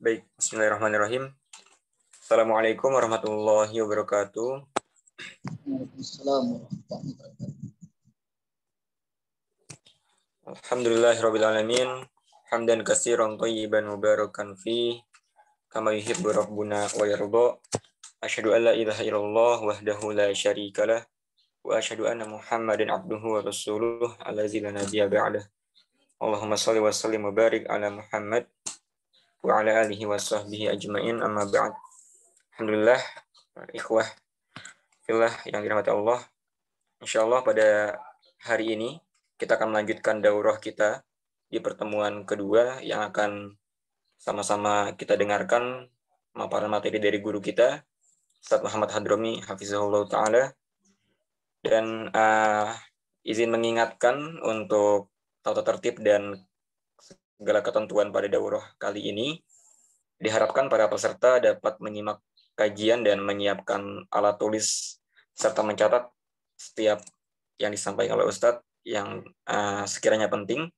Baik, bismillahirrahmanirrahim. Assalamualaikum warahmatullahi wabarakatuh. Waalaikumsalam warahmatullahi wabarakatuh. Alhamdulillahirabbil alamin. Hamdan katsiran thayyiban mubarakan fi kama yuhibbu rabbuna wa yarda. Asyhadu an la ilaha illallah wahdahu la syarikalah wa asyhadu anna Muhammadan abduhu wa rasuluh allazi la nabiyya ba'dah. Allahumma shalli wa sallim wa barik ala Muhammad wa ala alihi wa sahbihi ajmain, amma ba'd. Alhamdulillah, ikhwah fillah yang dirahmati Allah. Insyaallah pada hari ini kita akan melanjutkan daurah kita di pertemuan kedua yang akan sama-sama kita dengarkan pemaparan materi dari guru kita Ustaz Muhammad Hadromi hafizahullah taala. Dan izin mengingatkan untuk tata tertib dan segala ketentuan pada daurah kali ini. Diharapkan para peserta dapat menyimak kajian dan menyiapkan alat tulis serta mencatat setiap yang disampaikan oleh Ustadz yang sekiranya penting,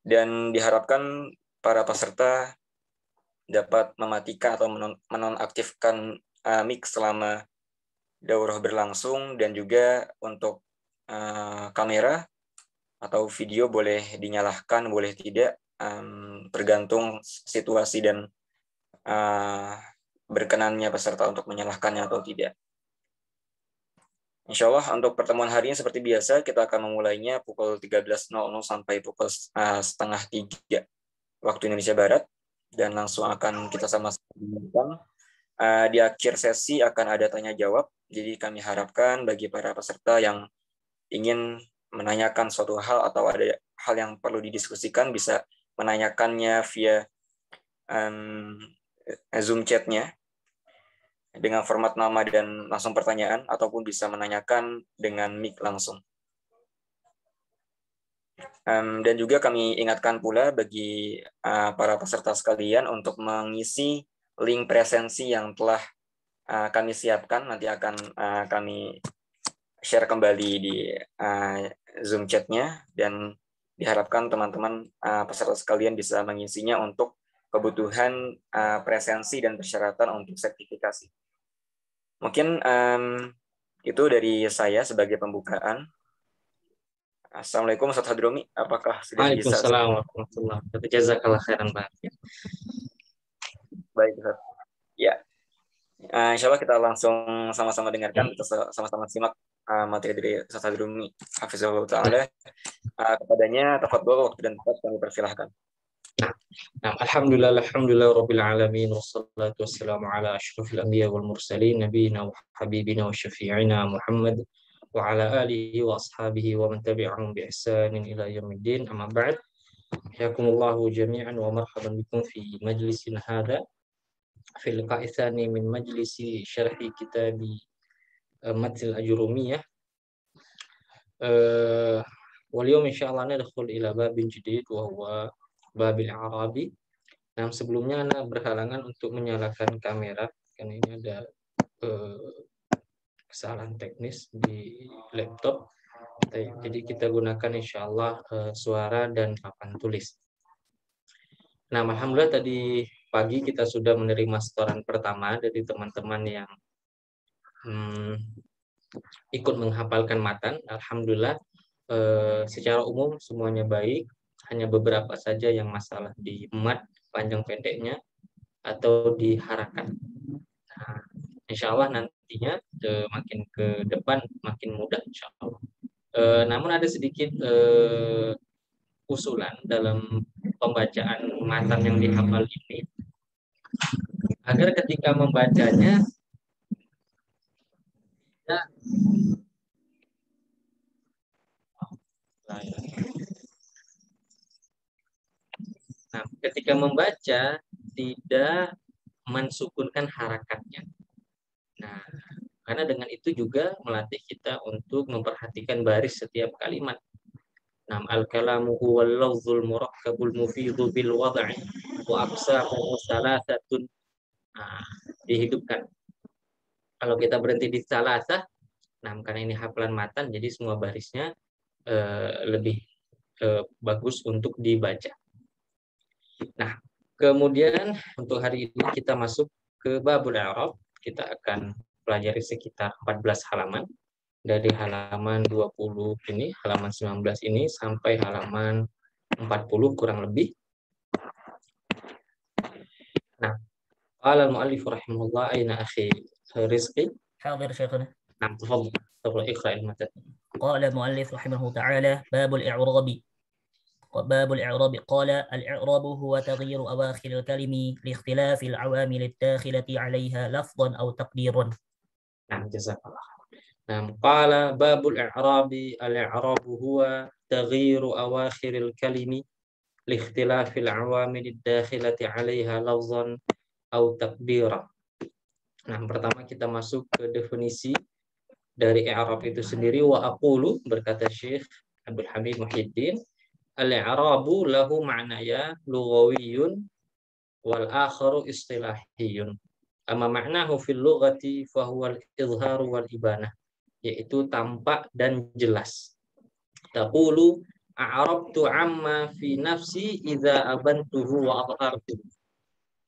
dan diharapkan para peserta dapat mematikan atau menonaktifkan mic selama daurah berlangsung, dan juga untuk kamera atau video boleh dinyalakan, boleh tidak, tergantung situasi dan berkenannya peserta untuk menyalahkannya atau tidak. Insya Allah untuk pertemuan hari ini seperti biasa kita akan memulainya pukul 13.00 sampai pukul setengah 3 waktu Indonesia Barat, dan langsung akan kita sama-sama dengarkan. Di akhir sesi akan ada tanya jawab, jadi kami harapkan bagi para peserta yang ingin menanyakan suatu hal atau ada hal yang perlu didiskusikan bisa menanyakannya via Zoom chat-nya dengan format nama dan langsung pertanyaan, ataupun bisa menanyakan dengan mic langsung. Dan juga kami ingatkan pula bagi para peserta sekalian untuk mengisi link presensi yang telah kami siapkan. Nanti akan kami share kembali di Zoom chat-nya, dan diharapkan teman-teman peserta sekalian bisa mengisinya untuk kebutuhan presensi dan persyaratan untuk sertifikasi. Mungkin itu dari saya sebagai pembukaan. Assalamualaikum Ustaz Hadromi, apakah sudah bisa? Waalaikumsalam warahmatullahi wabarakatuh. Jazakallah khairan banget. Baik Ustaz. Ya, insya Allah kita langsung sama-sama dengarkan, kita sama-sama simak materi dari Ustaz Hadromi hafizahullah ta'ala. Kepadanya tafadhol, waktu dan tempat kami persilahkan. Nah, alhamdulillah rabbil alamin, wassalatu wassalamu ala asyrafil anbiya wal mursalin, nabiyina wa habibina wa syafi'ina Muhammad wa ala alihi wa ashabihi wa man tabi'ahum bi ihsanin ila yaumiddin, amma ba'd. Hayakumullahu jami'an wa marhaban bikum fi majlisin hadha fi liqa'i tsani min majlisi syarhi kitabi Matnil Ajurumiyah. Wal yawm insyaallah nadkhul ila babin jadid wa huwa babil Arabi. Nah, sebelumnya Anda berhalangan untuk menyalakan kamera karena ini ada kesalahan teknis di laptop. Jadi kita gunakan insya Allah suara dan papan tulis. Nah, alhamdulillah tadi pagi kita sudah menerima setoran pertama dari teman-teman yang ikut menghafalkan matan. Alhamdulillah secara umum semuanya baik. Hanya beberapa saja yang masalah di mat panjang pendeknya atau di harakat. Nah, insya Allah nantinya makin ke depan makin mudah insya Allah. Namun ada sedikit usulan dalam pembacaan matan yang dihafal ini, agar ketika membacanya ketika membaca tidak mensukunkan harakatnya. Nah, karena dengan itu juga melatih kita untuk memperhatikan baris setiap kalimat. Nam al-kalamu huwal lafzul murakkabul mufidhu bil wad'i wa aqsamu salasatun. Nah, dihidupkan. Kalau kita berhenti di salasah, nah karena ini hafalan matan, jadi semua barisnya lebih bagus untuk dibaca. Nah, Kemudian untuk hari ini kita masuk ke babul i'rab. Kita akan pelajari sekitar 14 halaman. Dari halaman 20 ini, halaman 19 ini sampai halaman 40 kurang lebih. Nah, qala al-mu'allif rahimahullah aina akhi Rizqi. حاضر شيخنا. Nah, tafadhal. Tafadhal iqra al-matan. قال المؤلف رحمه تعالى باب الإعراب. باب الإعراب قال الإعراب هو تغيير أواخر الكلم لاختلاف العوامل الداخلة عليها لفظا أو تقديرا. Nah, jazakallah. Nah, qala babul i'rabi al-i'rabu huwa taghyiru awakhiril kalimi li ikhtilafil awamil ad-dakhilati 'alaiha lafzan aw taqdira. Nah, pertama kita masuk ke definisi dari i'rab itu sendiri. Wa aqulu, berkata Syekh Abdul Hamid Muhyiddin, al-i'rabu lahu ma'naya lughawiyyun wal akharu istilahiyun. Amma ma'nahu fil lughati fa huwa al-izharu wal ibanah, yaitu tampak dan jelas. Taqulu a'rabtu amma fi nafsi idza abantuhu wa adhartu.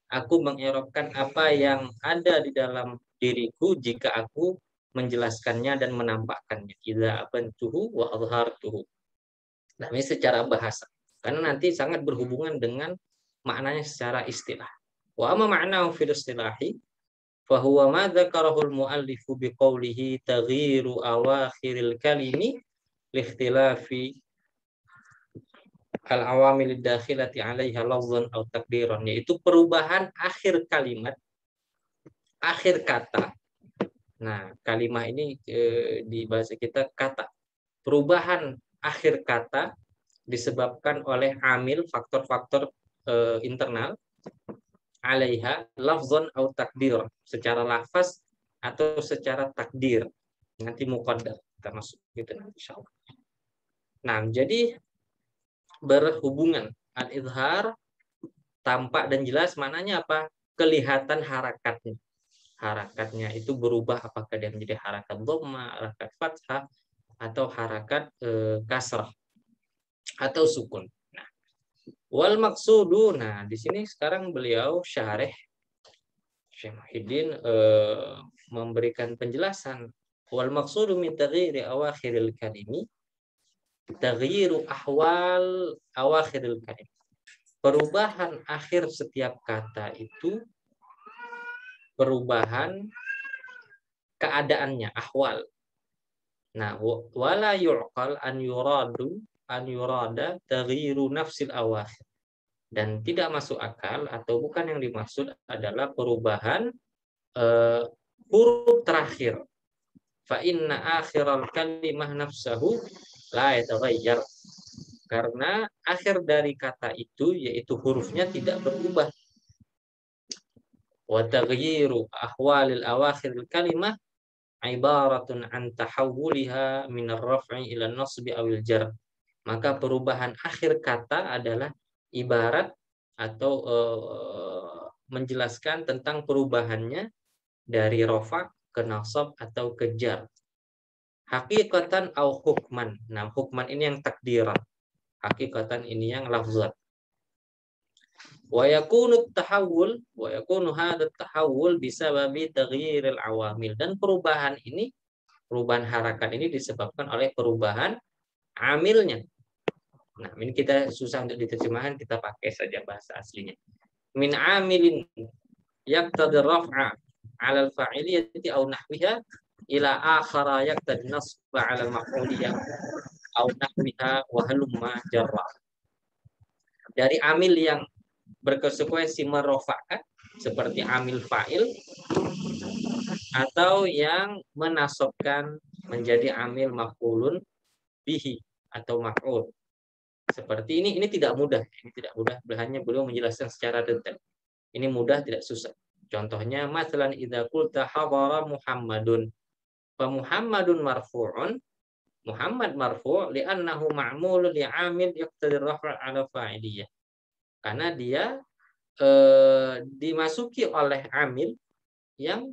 Aku mengi'rabkan apa yang ada di dalam diriku jika aku menjelaskannya dan menampakkannya. Idza abantuhu wa adhartuhu. Nah, ini secara bahasa. Karena nanti sangat berhubungan dengan maknanya secara istilah. Wa amma ma'nahu fil istilahi fahuwa ma dzakarahu al-mu'allifu biqaulihi taghyiru awakhiril kalimi liikhtilafi al-awamil dakhilati 'alaiha lafzan aw taqdiran, yaitu perubahan akhir kalimat, akhir kata. Nah, kalimat ini di bahasa kita kata. Perubahan akhir kata disebabkan oleh amil, faktor-faktor internal, 'alaiha lafzan aw takdir, secara lafaz atau secara takdir. Nanti muqaddar kita masuk gitu insyaallah. Nah, jadi berhubungan al-izhar, tampak dan jelas, maknanya apa? Kelihatan harakatnya. Harakatnya itu berubah, apakah dia menjadi harakat dhamma, harakat fathah, atau harakat kasrah atau sukun. Nah, wal maqsudu, nah di sini sekarang beliau syarih Syekh Muhyiddin memberikan penjelasan. Wal maqsudu min taghyiri awakhiril kalimi taghyiru ahwal awakhiril kalim. Perubahan akhir setiap kata itu perubahan keadaannya, ahwal. Nah, wala yu'qal an yurada taghyiru nafsil awakhir. Dan tidak masuk akal atau bukan yang dimaksud adalah perubahan huruf terakhir. Fa inna akhiral kalimah nafsahu la yataghayyar. Karena akhir dari kata itu, yaitu hurufnya, tidak berubah. Wa taghyiru ahwalil awakhiril kalimah ibaratun an tahawuliha min ar-raf'i ila an-nasbi awil jar. Maka perubahan akhir kata adalah ibarat atau menjelaskan tentang perubahannya dari rafa ke nasab atau ke jar. Hakikatan au hukman. Nah, hukman ini yang takdiran. Hakikatan ini yang lafzat. Wa yakunu tahawul, wa yakunu hadha tahawul bisababi taghyiril awamil. Dan perubahan ini, perubahan harakat ini disebabkan oleh perubahan amilnya. Nah, ini kita susah untuk diterjemahkan, kita pakai saja bahasa aslinya. Min amilin yaqtadi raf'a 'ala al-fa'iliyati aw nahwiha ila akhara yaqtadi nasba 'ala al-maf'uliyah aw nahwiha wa halumma jarra. Dari amil yang berkonsekuensi merofakkan seperti amil fa'il, atau yang menasobkan menjadi amil maf'ulun bihi atau maf'ul. Seperti ini tidak mudah. Ini tidak mudah, hanya beliau menjelaskan secara detail. Ini mudah, tidak susah. Contohnya, mathalan idza qulta hadara Muhammadun. Fa Muhammadun marfu'un. Muhammad marfu' li'annahu ma'mulun li'amil yaqtadi ar-raf' 'ala fa'iliyah. Karena dia dimasuki oleh amil yang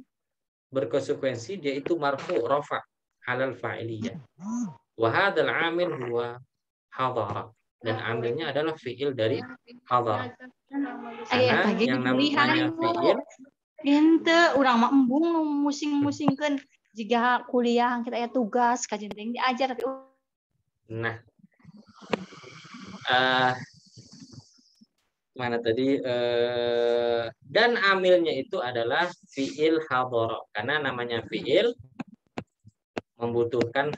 berkonsekuensi, dia itu marfu' rafa' 'ala al-fa'iliyah. Wa hadzal 'amil huwa hadara. Dan amilnya adalah fi'il dari hadara. Karena yang namanya fiil ente urang mah embung musing-musingkeun jika kuliah kita aya tugas kajian teh diajar tapi nah mana tadi dan amilnya itu adalah fiil hadhara karena namanya fiil membutuhkan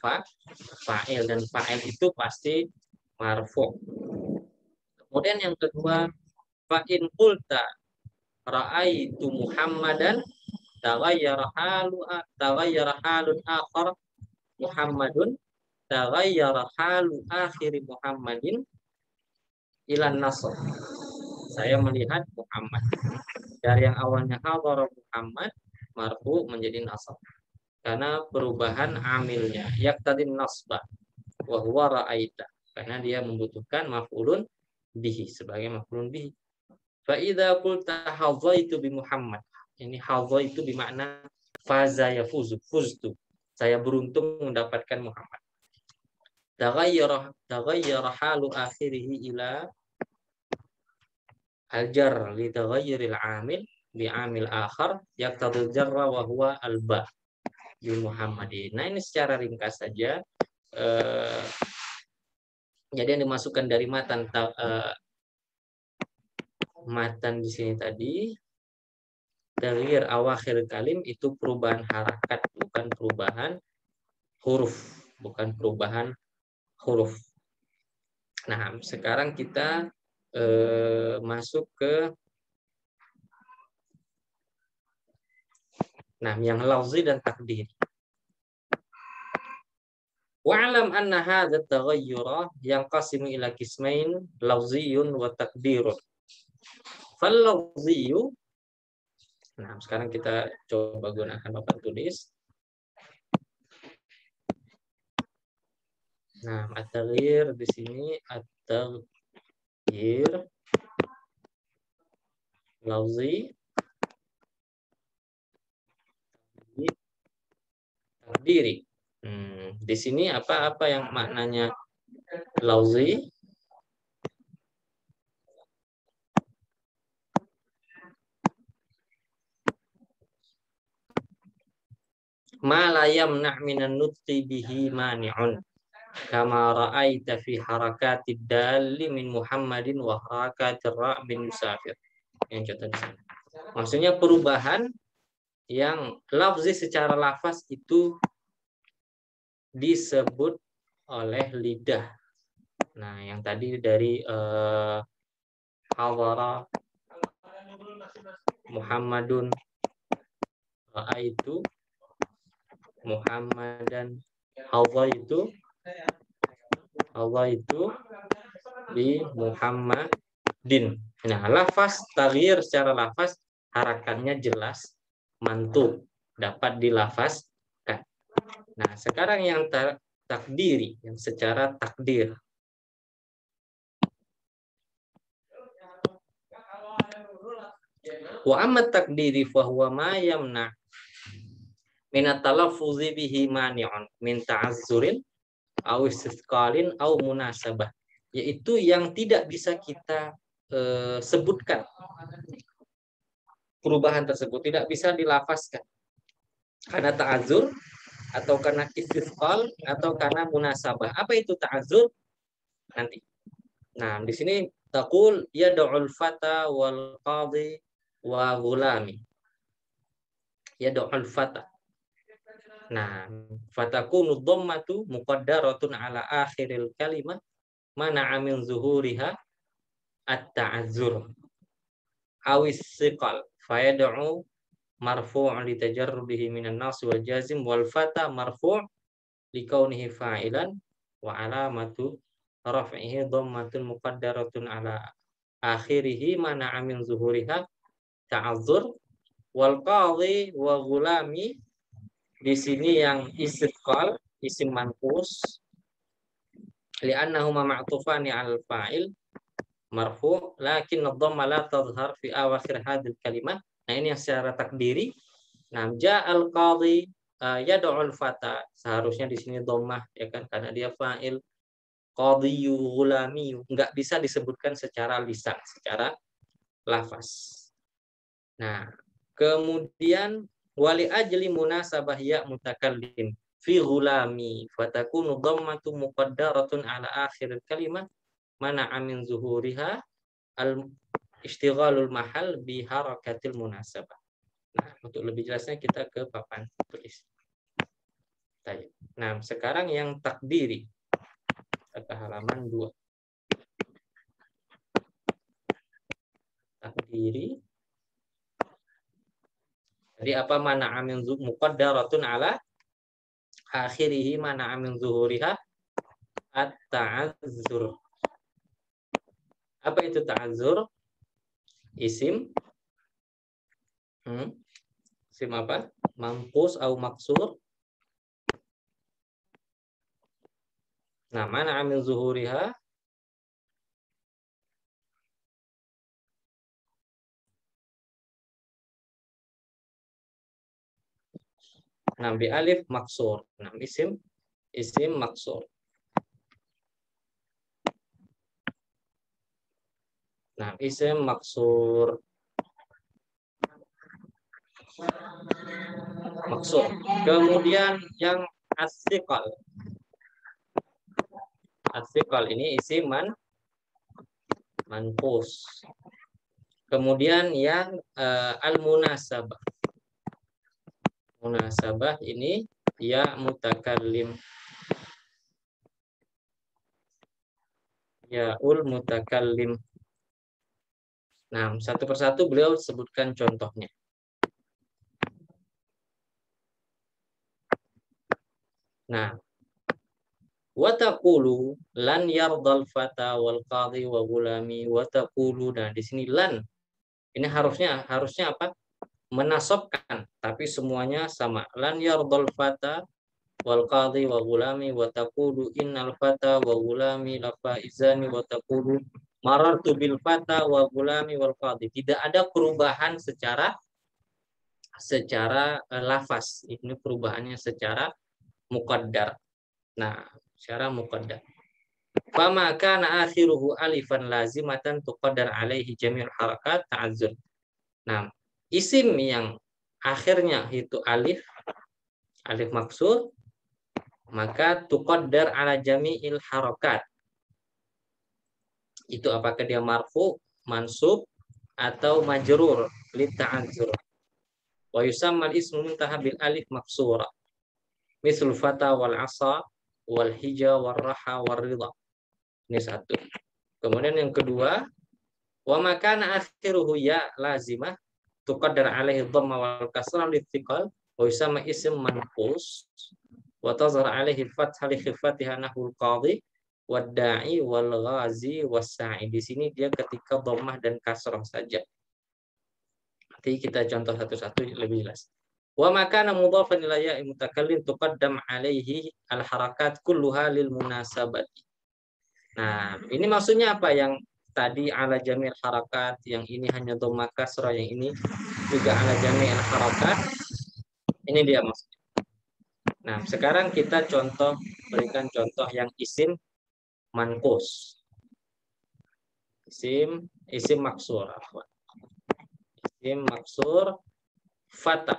fa'il dan fa'il itu pasti marfu. Kemudian yang kedua fa in qulta ra'aitu Muhammadan taghayyara halun akhar Muhammadun taghayyara halu akhir Muhammadin ilan nasr. Saya melihat Muhammad dari yang awalnya hadhara Muhammad marfu menjadi nasab karena perubahan amilnya yaqtadin nasba wa huwa ra'aita karena dia membutuhkan maf'ulun bihi sebagai maf'ulun bihi. Fa idza qulta hadzaitu bi Muhammad. Ini hadzaitu bermakna faza yafuzu, fuztu. Saya beruntung mendapatkan Muhammad. Taghayyara halu akhirih ila al-jar li taghayyuril amil bi amil akhar yaqtadil jarra wa huwa al-ba bi Muhammadin. Nah, ini secara ringkas saja jadi yang dimasukkan dari matan di sini tadi taghyir awakhir kalim itu perubahan harakat bukan perubahan huruf. Nah, sekarang kita masuk ke yang lafzi dan takdir. Wa'lam anna hadha at-taghayyura yanqasimu ila qismain lafziyyun wa takdirun. Fal lafziyyu. Nah, sekarang kita coba gunakan papan tulis. Nah, at-taghyir di sini at-taghyir lafzi takdiri. Di sini apa yang maknanya lafzi? Ma la yamna' minan nutqi bihi mani'un kama ra'aita fi harakatid dalli min Muhammadin wa harakatir ra' bin musafir. Yang contoh di sana. Maksudnya perubahan yang lafzi secara lafaz itu disebut oleh lidah. Nah, yang tadi dari hawara Muhammadun ra'aitu Muhammadan Allah itu di Muhammadin. Nah, lafaz taghyir secara lafaz harakatnya jelas mantub dapat dilafazkan. Nah, sekarang yang takdiri yang secara takdir. Wa amma takdiri fa huwa ma yamna min at-talaffuzi bihi mani'un min ta'azzurin aw istisqalin aw munasabah, yaitu yang tidak bisa kita sebutkan perubahan tersebut tidak bisa dilafazkan karena ta'azzur atau karena istisqal atau karena munasabah. Apa itu ta'azzur? Nanti. Nah, di sini taqul yad'ul fata wal qadhi wa ghulami. Yad'ul fata. Nah, fatakunu dhammatu muqaddaratun ala akhiril kalimah mana'a min zuhuriha at-ta'azzur awis siqal fayad'u marfu' li tajarrudihi minan nas wal jazim wal fata marfu' li kaunihi fa'ilan wa alamatu raf'ihi dhammatun muqaddaratun ala akhirih mana'a min zuhuriha ta'azzur wal qadhi wa ghulami. Di sini yang istiqal isim manqus li'annahuma ma'tufani 'alal fa'il marfu' lakin ad-dhamma la tadhhar fi awakhir hadhihi kalimah. Nah, ini yang secara takdiri. Nah, ja'al qadhi yad'ul fata, seharusnya di sini dhammah ya kan karena dia fa'il. Qadhiyu ghulami enggak bisa disebutkan secara lisan, secara lafaz. Nah, kemudian wali ajli munasabah ya mutakallim fi ghulami fatakunu dhammatu muqaddaratun ala akhir kalimat mana min zuhuriha al ishtighalul mahal bi harakatil munasabah. Nah, untuk lebih jelasnya kita ke papan tulis. Nah, sekarang yang takdiri ke halaman 2. Takdiri. Jadi apa mana amin muqaddaratun ala akhirih mana amin zuhuriha at-ta'azzur. Apa itu ta'azzur? Isim. Isim apa? Manqus atau maksur. Nah, mana amin zuhuriha? Nah, bi alif maksur. Nah, isim maksur. Nah, isim maksur. Kemudian yang as-siqal. As-siqal ini isim manqus. Kemudian yang al-munasabah. Munasabah ini ya mutakallim. Ya mutakallim. Nah, satu persatu beliau sebutkan contohnya. Nah, wa taqulu lan yardal fata wal qadhi wa gulami wa taqulu. Nah, di sini lan ini harusnya apa? Menasabkan, tapi semuanya sama. Lan yardal fata wal qadhi wa gulami wa taqulu innal fata wa gulami la faizani wa taqulu marartu bil fata wa gulami wal qadhi. Tidak ada perubahan secara lafaz. Ini perubahannya secara muqaddar. Nah, secara muqaddar. Fama kana akhiruhu alifan lazimatan tuqaddar alaihi jami'ul harakat ta'azzur. Nah, isim yang akhirnya itu alif maksur, maka tuqaddar ala jami'il harakat. Itu apakah dia marfu, mansub, atau majrur li ta'azzur. Wa yusammal ismu muntaha bil alif maksura. Misal fata wal asa wal hija wal raha wal ridha. Ini satu. Kemudian yang kedua, wa makana akhiruhu ya lazimah tuqaddar alaihi dhamma wal kasrah lithiqal wa yusamma ism manqus wa tazhar alaihi fathah li khifatiha nahwul qadhi wad da'i wal ghazi was sa'i. Di sini dia ketika dhammah dan kasrah saja. Nanti kita contoh satu-satu lebih jelas. Wa makana mudhafan ila ya'i mutakallim tuqaddam alaihi al harakat kulluha lil munasabati. Nah, ini maksudnya apa? Yang tadi ala jami'il harakat, yang ini hanya dhammah kasrah, yang ini juga ala jami'il harakat. Ini dia maksudnya. Nah, sekarang kita berikan contoh yang isim manqus. Isim maksur. Isim maksur fata.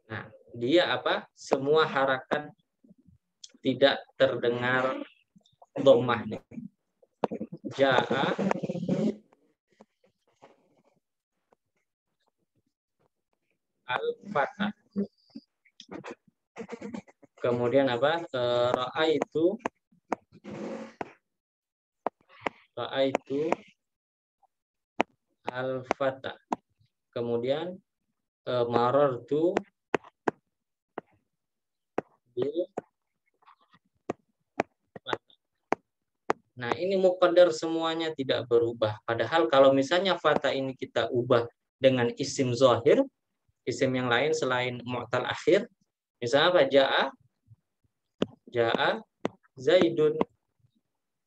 Nah, dia apa? Semua harakat tidak terdengar dhammahnya. Ja'a al-fatah. Kemudian apa? Ra'aitu al-fatah. Kemudian marartu bil. Nah, ini muqaddar semuanya tidak berubah. Padahal kalau misalnya fata ini kita ubah dengan isim zahir, isim yang lain selain mu'tal akhir, misalnya apa? Ja'a Zaidun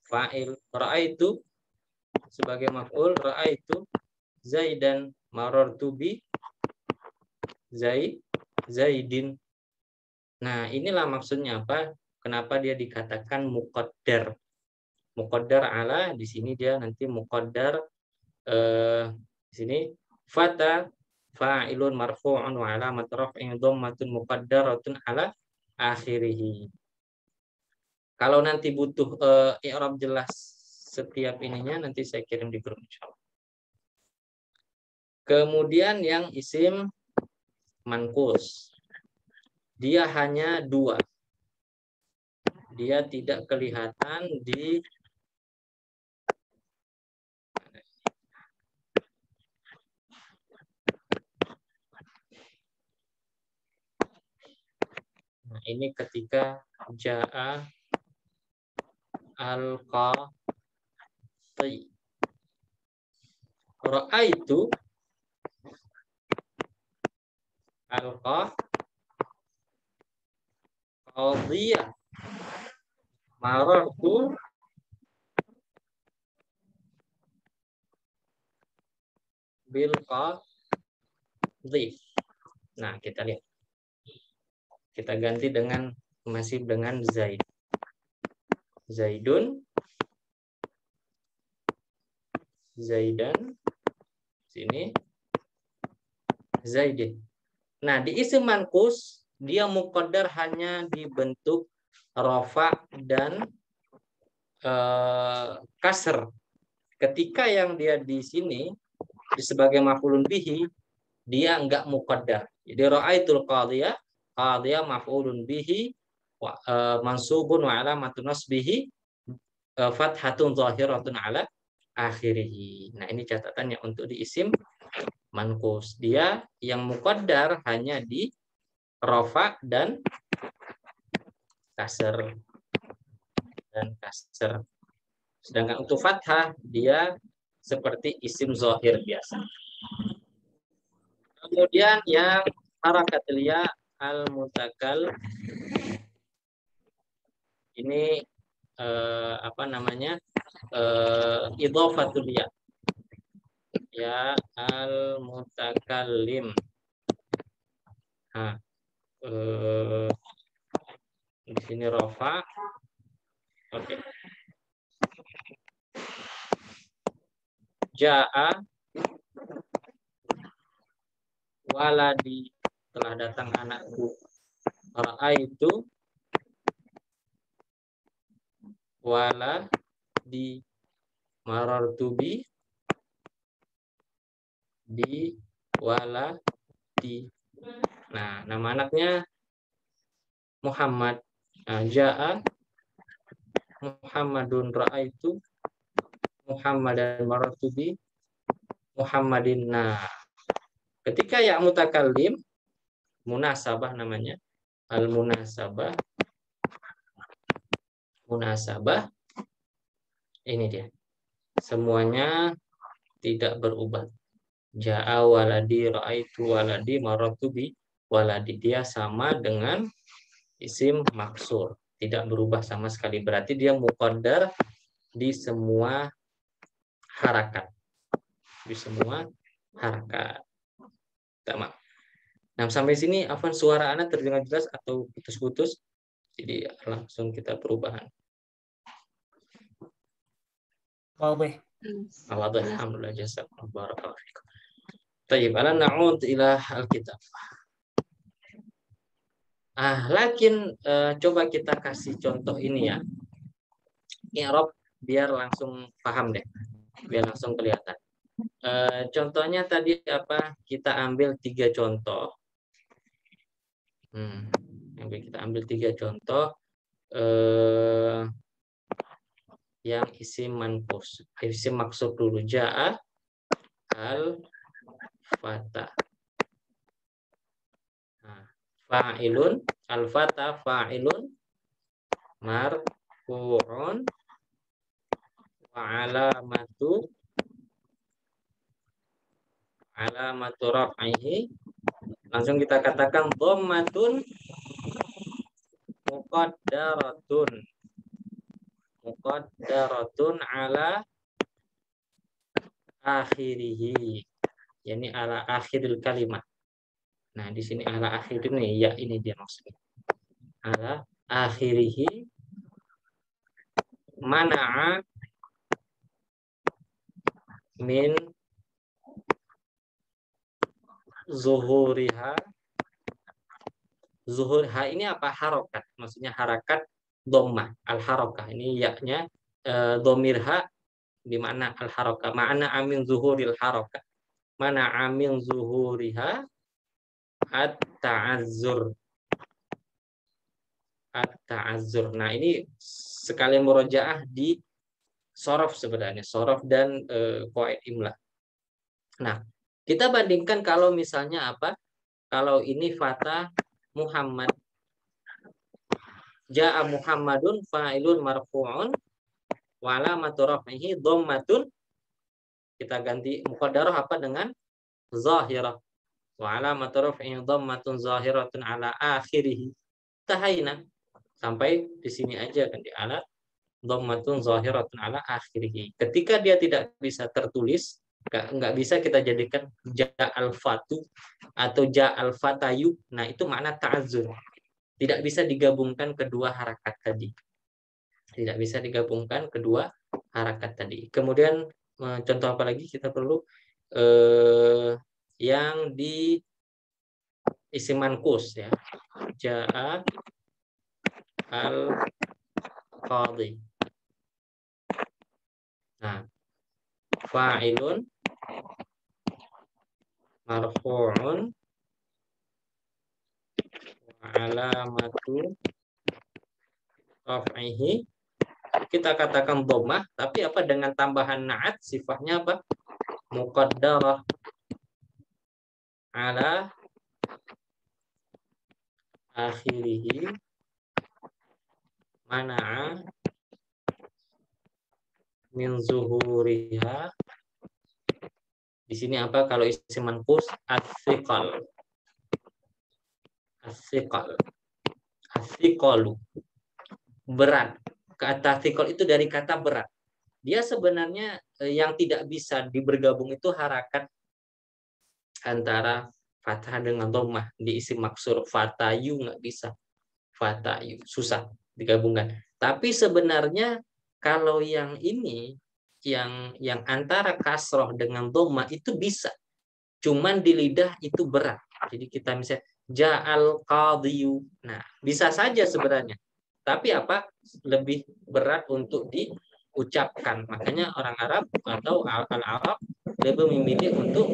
fa'il, ra'aitu sebagai maf'ul, ra'aitu Zaidan, marartu bi Zaidin. Nah, inilah maksudnya apa? Kenapa dia dikatakan muqaddar. muqaddar ala, di sini dia nanti muqaddar di sini fata fa'ilun marfu'un wa alamat raf'in dhammatun muqaddaratun ala akhirih. Kalau nanti butuh i'rab jelas setiap ininya, nanti saya kirim di grup insyaallah. Kemudian yang isim manqus, dia hanya 2. Dia tidak kelihatan di nah, ini ketika ja'a al-qati, ra'aitu al-qadiyah, marartu bil qadhi. Nah, kita lihat. Kita ganti dengan masih dengan Zaid. Zaidun, Zaidan, sini Zaidin. Nah, di isim manqus dia muqaddar hanya dibentuk rafa dan kasr. Ketika yang dia di sini sebagai maf'ulun bihi, dia enggak muqaddar. Jadi ra'aitul qadiyah, qadiyah maf'ulun bihi mansubun wa alamatun nasbihi fathatun zahiratun ala akhirih. Nah, ini catatannya untuk di isim manqus. Dia yang muqaddar hanya di rafa dan kasr. Sedangkan untuk fathah dia seperti isim zahir biasa. Kemudian yang harakatul ya al-mutakal, ini idhofatul ya, ya al-mutakallim. Nah, di sini rafa. Oke. Ja'a waladi, telah datang anakku. Ra'aitu waladi, marartu bi waladi. Nah, nama anaknya Muhammad. Nah, Ja'a Muhammadun, ra'aitu Muhammadan, marartu bi Muhammadin. Nah, ketika ya mutakallim, munasabah namanya, al-munasabah. Munasabah, ini dia. Semuanya tidak berubah. Ja'a waladi, ra'aitu waladi, marartu bi waladi. Dia sama dengan isim maksur. Tidak berubah sama sekali. Berarti dia muqaddar di semua harakat. Di semua harakat. Tamam. Nah, sampai sini afwan, suara anak terdengar jelas atau putus-putus? Jadi langsung kita perubahan. واضح. Alhamdulillah, jazakallahu barakallahu fikum. Tayyib, ala na'ud ila al-kitab. Lakin coba kita kasih contoh ini ya. I'rab biar langsung paham deh. Biar langsung kelihatan. Contohnya tadi apa? Kita ambil 3 contoh. Kita ambil 3 contoh yang isim manqus. Isim maksud dulu. Ja'a al-fata. Fa'ilun, al-fata fa'ilun marfu'un wa alamatu raf'ihi. Langsung kita katakan dhammatun muqaddaratun ala akhirih. Yani ala akhiril kalimat. Nah, di sini ala akhir ini ya, ini dia maksudnya. Ala akhirih mana'a min zuhuriha. Zuhurha ini apa? Harokat. Maksudnya harakat dhammah, al-harakah. Ini yaknya dhamirha di mana al-harakah. Ma'ana amin zuhuril harakah. Mana amin zuhuriha at-ta'azzur. At-ta'azzur. Nah, ini sekalian murojaah di sorof sebenarnya. Sorof dan qawaid imla. Nah, kita bandingkan kalau misalnya apa? Kalau ini fata Muhammad. Ja'a Muhammadun fa'ilun marfu'un wa alamatu raf'ihi dhammatun. Kita ganti muqaddarah apa dengan zahirah. Wa alamatu raf'ihi dhammatun zahiratun ala akhirih. Tahayna. Sampai di sini aja kan di alat dhammatun zahiratun ala akhirih. Ketika dia tidak bisa tertulis, nggak bisa kita jadikan ja'al fatu atau ja'al fatayu. Nah, itu makna ta'azzur. Tidak bisa digabungkan kedua harakat tadi. Tidak bisa digabungkan kedua harakat tadi. Kemudian contoh apa lagi kita perlu? Yang di isim manqus ya. Ja'a al-qadhi. Nah, fa'ilun marfu'un wa alamatu raf'ihi, kita katakan dhammah, tapi apa dengan tambahan na'at, sifatnya apa? Muqaddarah ala akhirih mana'a min zuhuriha. Di sini apa kalau isim manqus? As-siqal. As-siqal. As-siqalu. Berat. Kata thiqal itu dari kata berat. Dia sebenarnya yang tidak bisa dibergabung itu harakat antara fathah dengan dhammah di isim maksur. Fatayu nggak bisa. Fatayu susah digabungkan. Tapi sebenarnya kalau yang ini yang antara kasroh dengan dhammah itu bisa. Cuman di lidah itu berat. Jadi kita misalnya ja'al qadhiyu. Nah, bisa saja sebenarnya. Tapi apa? Lebih berat untuk diucapkan. Makanya orang Arab atau al-Arab lebih memilih untuk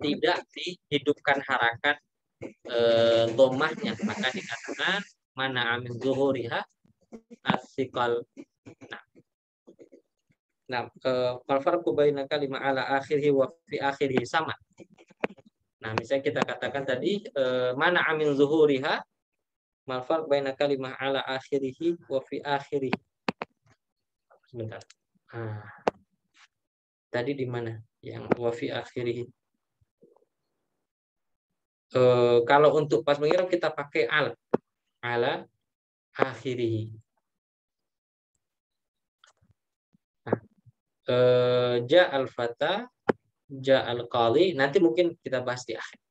tidak dihidupkan harakat dhammahnya. Maka dikatakan mana amin zuhuriha as-siqal. Nah, al-farqu baina kalimah ala akhirih wa fi akhirih sama. Nah, misalnya kita katakan tadi mana amin zuhuriha, mal farq baina kalimah ala akhirih wa fi akhirih. Sebentar. Tadi di mana yang wa fi akhirih? Kalau untuk pas mengiram kita pakai ala akhirih. Ja'al fata, ja'al qali, nanti mungkin kita bahas di akhir.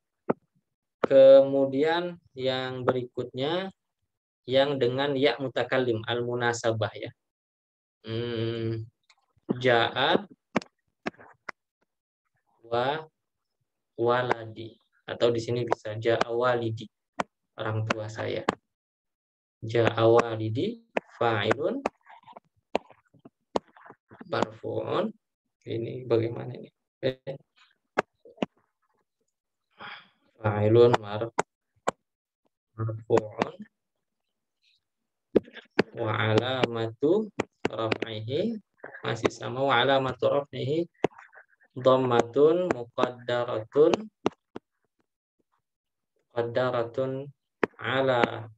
Kemudian yang berikutnya yang dengan ya mutakallim al-munasabah ya. Ja'a wa waladi, atau di sini bisa ja'a walidi, orang tua saya. Ja'a walidi fa'ilun marfu'un. Ini bagaimana ini? Fa'ilun marfu'un wa alamatu raf'ihi, masih sama wa alamatu raf'ihi dhammatun muqaddaratun ala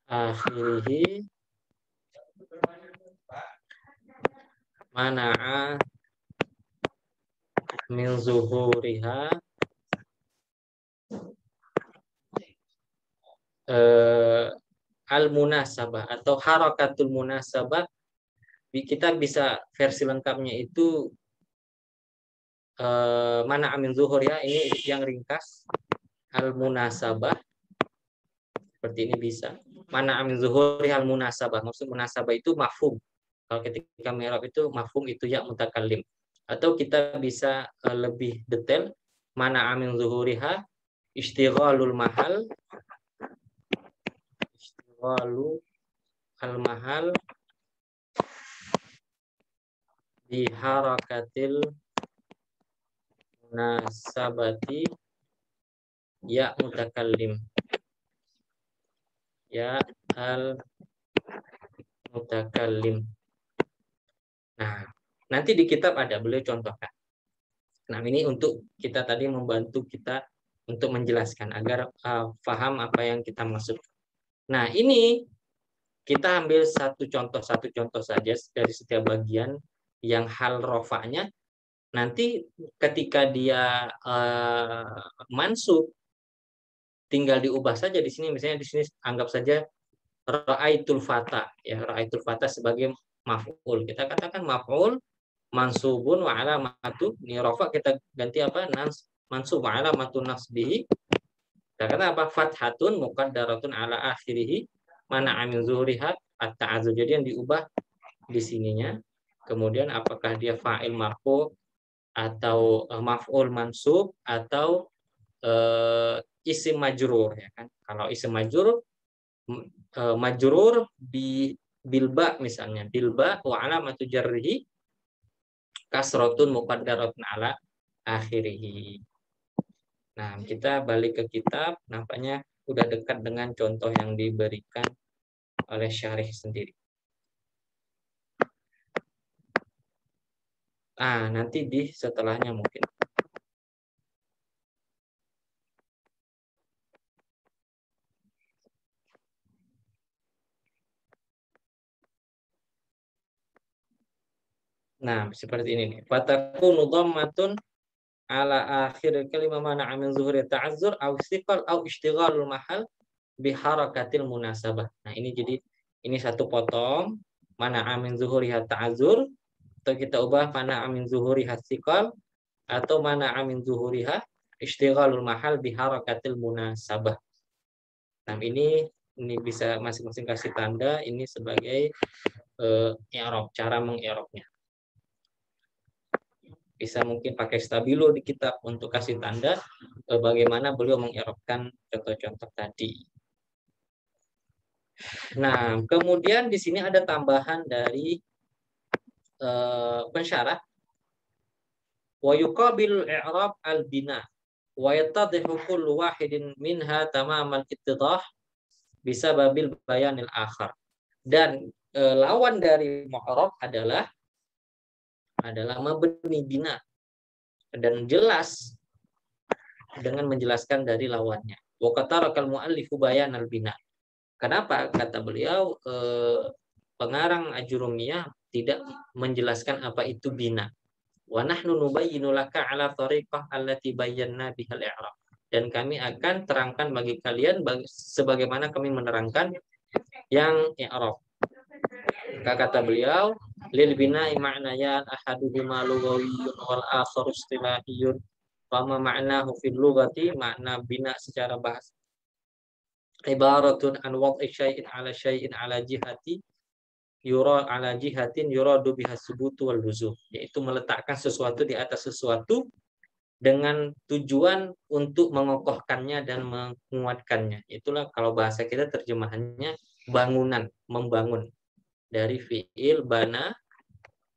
akhirih mana'a min zuhuriha al-munasabah atau harakatul munasabah. Kita bisa versi lengkapnya itu mana amin zuhuriha, ini yang ringkas al-munasabah seperti ini bisa. mana amin zuhuri hal munasabah. Maksud munasabah itu mafhum. Kalau ketika mi'rab itu mafhum itu ya mutakallim. Atau kita bisa lebih detail, mana amin zuhuriha istighalul mahal, istighalu al mahal di harakatil munasabati ya mutakallim. Ya al mutakallim. Nah, nanti di kitab ada, beliau contohkan. Nah, ini untuk kita tadi membantu kita untuk menjelaskan agar paham apa yang kita maksud. Nah, ini kita ambil satu contoh saja dari setiap bagian yang hal rofa'nya. Nanti ketika dia mansub, tinggal diubah saja di sini. Misalnya di sini anggap saja ra'aitul fata, ya ra'aitul fata sebagai maf'ul. Kita katakan maf'ul mansubun wa alamatu ni rafa, kita ganti apa? Mansub wa alamatu nasbihi. Kita kata apa? Fathatun muqaddaratun ala akhirih mana amin zuhuriha at-ta'azzur. Jadi yang diubah di sininya. Kemudian apakah dia fa'il marfu atau maf'ul mansub atau isim majrur, ya kan? Kalau isim majrur bilba misalnya, bilba wa alamatu jarrihi kasratun muqaddaratun ala akhirih. Nah, kita balik ke kitab, nampaknya udah dekat dengan contoh yang diberikan oleh syarih sendiri. Nanti di setelahnya mungkin. Nah, seperti ini nih. Fatakunu dhammatun ala akhir kalimah mana amin zuhuri ta'azzur au istiqal au ishtighalul mahal biharakatil munasabah. Nah, ini jadi ini satu potong mana amin zuhuri ta'azzur, atau kita ubah mana amin zuhuri istiqal atau mana amin zuhuriha ishtighalul mahal biharakatil munasabah. Nah, ini bisa masing-masing kasih tanda ini sebagai i'rab, cara mengi'rabnya. Bisa mungkin pakai stabilo di kitab untuk kasih tanda bagaimana beliau mengi'rabkan contoh-contoh tadi. Nah, kemudian di sini ada tambahan dari pensyarah. Wa yuqabilul i'rab al-bina wa yattadhihu kullu wahidin minha tamamal ittidah bisababil bayanil akhar. Dan lawan dari mu'rab adalah mabni bina, dan jelas dengan menjelaskan dari lawannya. Wa qatarakal muallifu bayanal bina. Kenapa? Kata beliau pengarang Ajurumiyah tidak menjelaskan apa itu bina. Wa nahnu nubayyinu laka ala tariqah allati bayyana bihal i'rab. Dan kami akan terangkan bagi kalian sebagaimana kami menerangkan yang i'rab. Kata beliau, lil bina'i ma'nayan ahaduhuma lughawiyyun wal akharu istilahiyyun. Fama ma'nahu fil lughati, makna bina secara bahasa ibaratun an wad'i syai'in ala jihati yura ala jihatin yuradu biha subutu wal luzum, yaitu meletakkan sesuatu di atas sesuatu dengan tujuan untuk mengokohkannya dan menguatkannya. Itulah kalau bahasa kita terjemahannya bangunan, membangun. Dari fi'il bana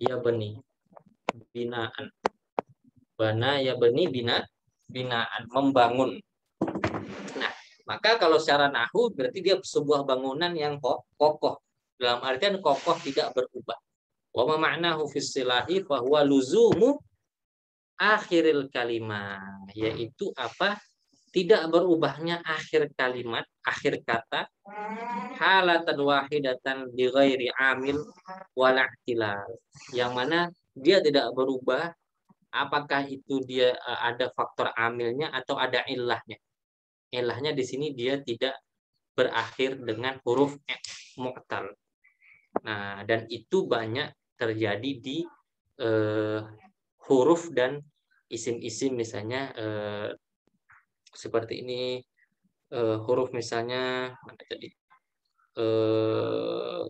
ya bani, binaan. Bana ya bani, binaan, membangun. Nah, maka kalau secara nahwu berarti dia sebuah bangunan yang kokoh. Dalam artian kokoh tidak berubah. Wa ma ma'nahu fi istilahi fa huwa luzumu akhiril kalimat, yaitu apa? Tidak berubahnya akhir kalimat, akhir kata, halatan wahidatan bi ghairi amil wala ihtilal. Yang mana dia tidak berubah, apakah itu dia ada faktor amilnya atau ada illahnya. Illahnya di sini dia tidak berakhir dengan huruf mu'tal. Nah, dan itu banyak terjadi di huruf dan isim-isim, misalnya seperti ini, huruf misalnya mana tadi,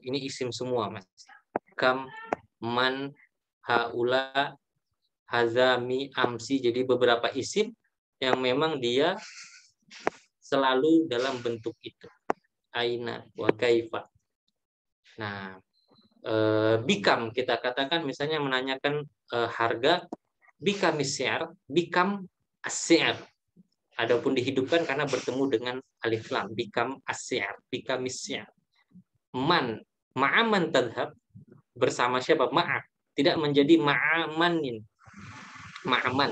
ini isim semua, Mas. Kam, man, haula, hazami, amsi. Jadi beberapa isim yang memang dia selalu dalam bentuk itu. Aina wa kaifa. Nah, bikam kita katakan misalnya menanyakan harga, bikam isyar, bikam asyar. Adapun dihidupkan karena bertemu dengan alif lam, bikam asyar, bikam isyar. Man, ma'aman tadhab, bersama siapa? Ma'a. Tidak menjadi ma'amanin. Ma'aman.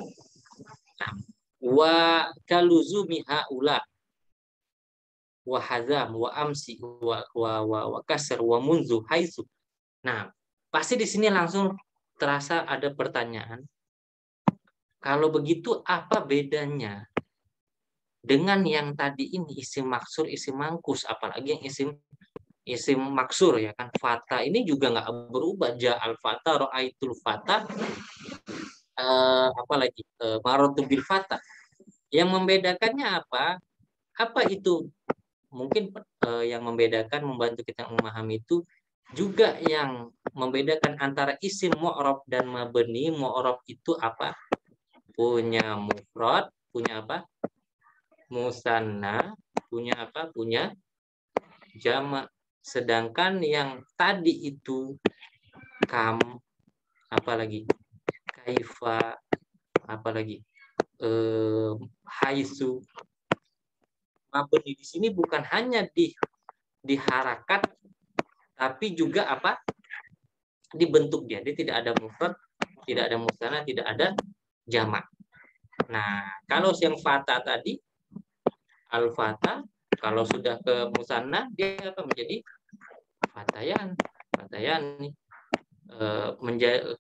Nah, wa kaluzumi haula. Wa hazam, wa amsi, wa kasr, wa munzu, haitsu. Nah, pasti di sini langsung terasa ada pertanyaan. Kalau begitu apa bedanya dengan yang tadi ini isim maksur, isim mangkus, apalagi yang isim maksur ya kan, fata ini juga nggak berubah. Ja'al fata, ra'aitul fata, apalagi maratu bil fata. Yang membedakannya apa? Apa itu? Mungkin yang membedakan, membantu kita memahami itu juga yang membedakan antara isim mu'rab dan mabni. Mu'rab itu apa? Punya mufrad, punya apa? Musanna, punya apa? Punya jamak. Sedangkan yang tadi itu kam, apalagi kaifa, apalagi haitsu. Mabni di sini bukan hanya di harakat, tapi juga apa? Dibentuk dia. Dia tidak ada mufrad, tidak ada musanna, tidak ada jamak. Nah, kalau yang fata tadi, al-fata, kalau sudah ke musanna dia apa menjadi fatayan. Fatayan nih.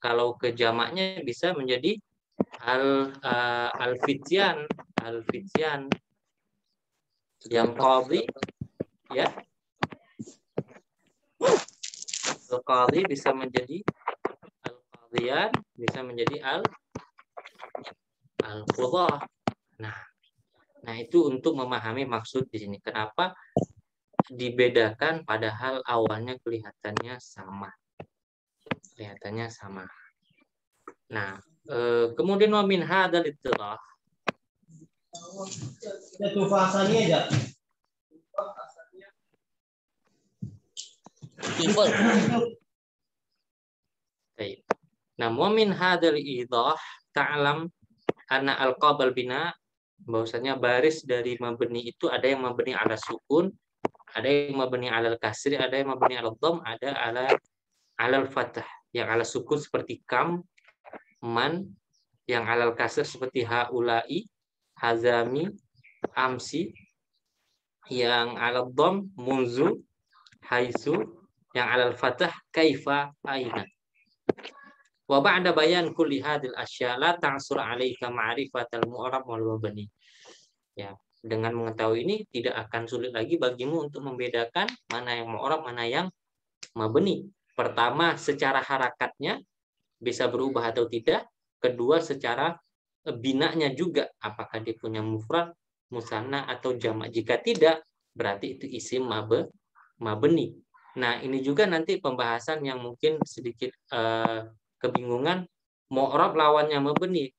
Kalau ke jamaknya bisa menjadi al-fityan, al-fityan. Yang qadhi ya. Al-qadhi bisa menjadi al-qadhiyan, bisa menjadi al-qudhah. Nah, itu untuk memahami maksud di sini. Kenapa dibedakan padahal awalnya kelihatannya sama. Kelihatannya sama. Nah, kemudian wa min hadzal ittirah. Itu bahasanya aja. Baik. Nah, wa min hadzal idah ta'lam anna al-qabal bina, bahwasanya baris dari mabni itu ada yang mabni ala sukun, ada yang mabni ala kasri, ada yang mabni ala dhamm, ada ala fathah. Yang ala sukun seperti kam, man, yang ala kasr seperti haulai, hazami, amsi, yang ala dhamm munzu, haitsu, yang ala fathah kaifa, aina. Wa ba'da bayan kulli hadhil asya la ta'sur 'alaika ma'rifatal mu'rab wal mabni. Ya, dengan mengetahui ini tidak akan sulit lagi bagimu untuk membedakan mana yang mu'rab, mana yang mabni. Pertama, secara harakatnya bisa berubah atau tidak. Kedua, secara binanya juga, apakah dia punya mufrad, musanna atau jamak. Jika tidak, berarti itu isim mabni. Nah, ini juga nanti pembahasan yang mungkin sedikit kebingungan. Mu'rab lawannya mabni.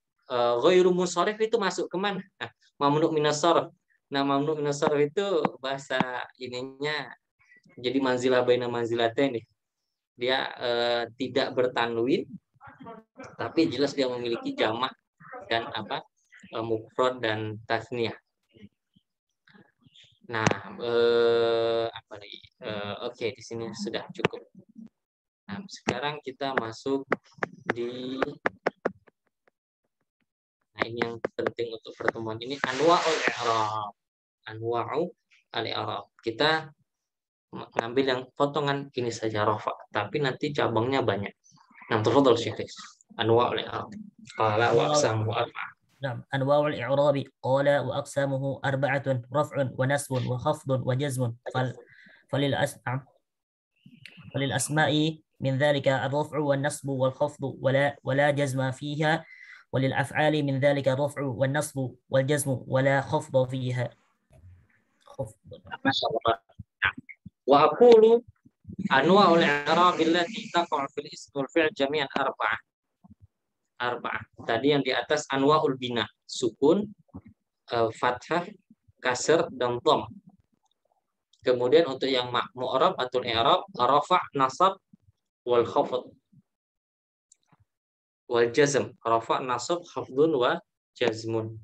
Ghairu munsharif itu masuk ke mana? Nah, mamnu minas sharf. Nah, mamnu minas sharf itu bahasa ininya jadi manzilah baina manzilatain nih. Dia tidak bertanwin, tapi jelas dia memiliki jamak dan apa? Mufrad dan tasniyah. Nah, apa lagi? Oke, di sini sudah cukup. Nah, sekarang kita masuk di, nah ini yang penting untuk pertemuan ini, anwa'ul i'rab. Anwa'u al-i'rab. Kita ngambil yang potongan ini saja rafa, tapi nanti cabangnya banyak. Nah, tafadhal Syekh. Anwa'ul i'rab. Qala wa aqsamu arba'ah. نعم أنواع الإعراب قال وأقسامه أربعة رفع ونسب وخفض وجزم فللأسماء من ذلك الرفع والنصب والخفض ولا جزم فيها وللأفعال من ذلك الرفع والنصب والجزم ولا خفض فيها. Masya Allah. Wa aqulu anwa'ul i'rab allati taqa'u fil ism wal fi'l jami'an arba'ah. Tadi yang di atas anwa'ul bina, sukun, fathah, kasr, dan dhamma. Kemudian untuk yang mu'rab atau i'rab, rafa', nasab, wal khafd, wal jazm. Rafa', nasab, khafdun, wa jazmun.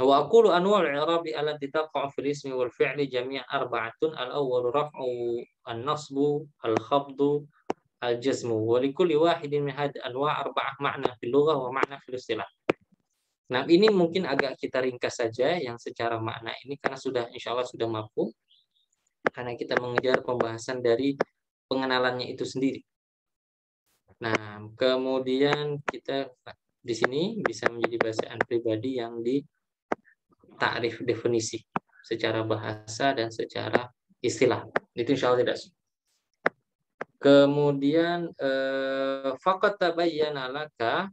Wa aqulu anwa'ul i'rab allati taqa'u fil ismi wal fi'li jami'an arba'atun. Al-awwalu raf'u, an-nasbu, al-khafdu, al-jazmu. Wa likulli wahidin min hadhihi anwa' arba'ah ma'na fil lughah wa ma'na fil istilah. Nah, ini mungkin agak kita ringkas saja yang secara makna ini karena sudah insyaallah sudah mampu, karena kita mengejar pembahasan dari pengenalannya itu sendiri. Nah, kemudian kita di sini bisa menjadi bacaan pribadi yang di takrif definisi secara bahasa dan secara istilah. Itu insyaallah tidak. Kemudian faqad tabayyana laka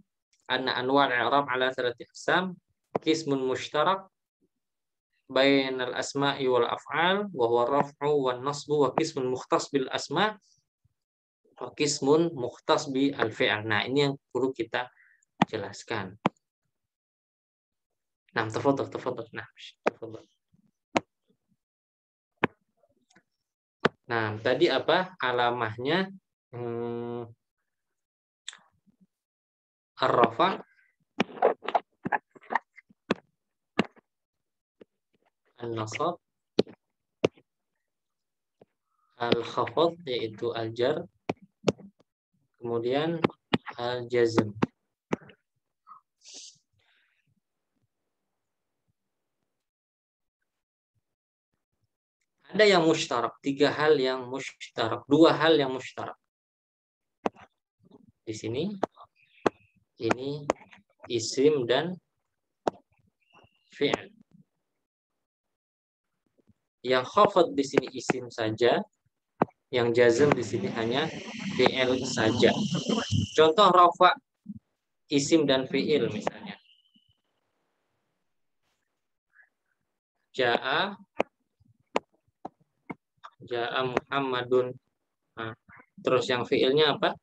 anna anwa' al-i'rab ala thalathati aqsam, qismun mushtarak bainal asma'i wal af'al wa huwa raf'u wan nasbu, wa qismun mukhtas bil asma' wa qismun mukhtas bi al-fi'l. Nah, ini yang perlu kita jelaskan. Nah, tafadhal. Nah, tafadhal. Nah, tadi apa alamahnya? Ar-rafa', an-nasab, al-khafd yaitu al-jar, kemudian al-jazm. Ada yang mushtarak, 3 hal yang mushtarak, 2 hal yang mushtarak. Di sini ini isim dan fi'il. Yang khafad di sini isim saja, yang jazm di sini hanya fi'il saja. Contoh rafa isim dan fi'il misalnya. Ja'a Muhammadun. Nah, terus yang fi'ilnya apa?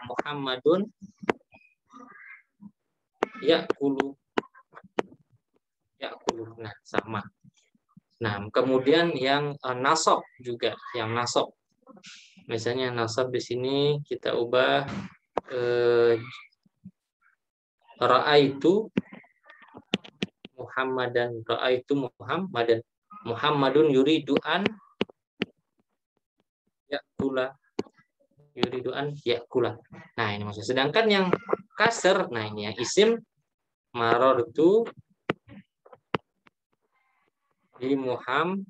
Muhammadun ya'kulu. Nah, sama. Nah, kemudian yang nasab juga, yang nasab. Misalnya nasab di sini kita ubah ra'aitu Muhammadan, Muhammadun yuridu an ya'kula. Nah, ini maksud. Sedangkan yang kasr, nah ini yang isim marartu di Muhammadin.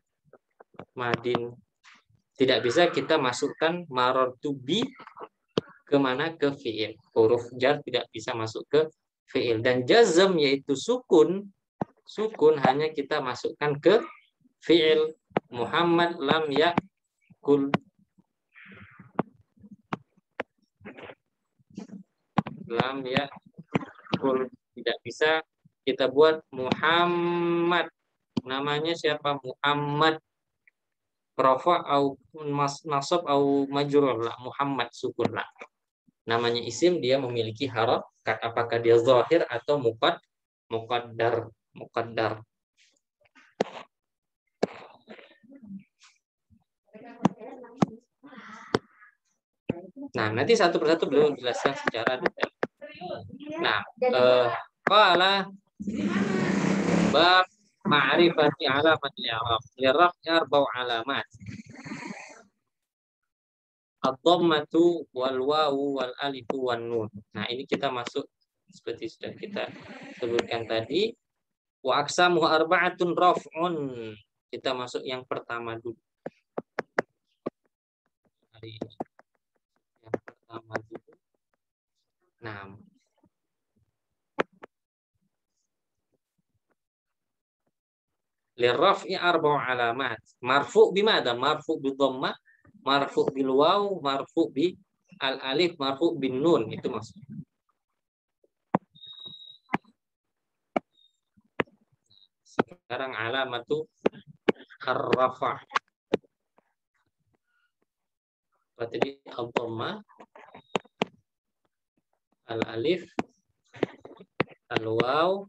Tidak bisa kita masukkan marartu bi kemana? Ke fi'il. Huruf jar tidak bisa masuk ke fi'il. Dan jazm yaitu sukun hanya kita masukkan ke fi'il. Muhammad lam ya'kul. Lam ya'kul. Tidak bisa kita buat Muhammad. Namanya siapa? Muhammad. Rafa au nasab au majrur lah. Muhammad sukun lah. Namanya isim, dia memiliki harakat. Apakah dia zahir atau muqaddar. Nah, nanti satu persatu beliau jelaskan secara detail. Nah, qala bab ma'rifati alamat i'rab. Liraf'i arba'u alamat. Ad-dhammatu wal wawu wal alifu wan nun. Nah, ini kita masuk seperti sudah kita sebutkan tadi. Wa aqsamu arba'atun raf'un. Kita masuk yang pertama dulu. Hari ini. Yang pertama dulu. Nah, liraf'i arba'u alamat. Marfu' bimada? Marfu' bi dhammah, marfu' bil waw, marfu' bi al alif, marfu' bin nun. Itu maksudnya. Sekarang alamatu ar-rafa. Berarti al-dhamma, al-alif, al-waw,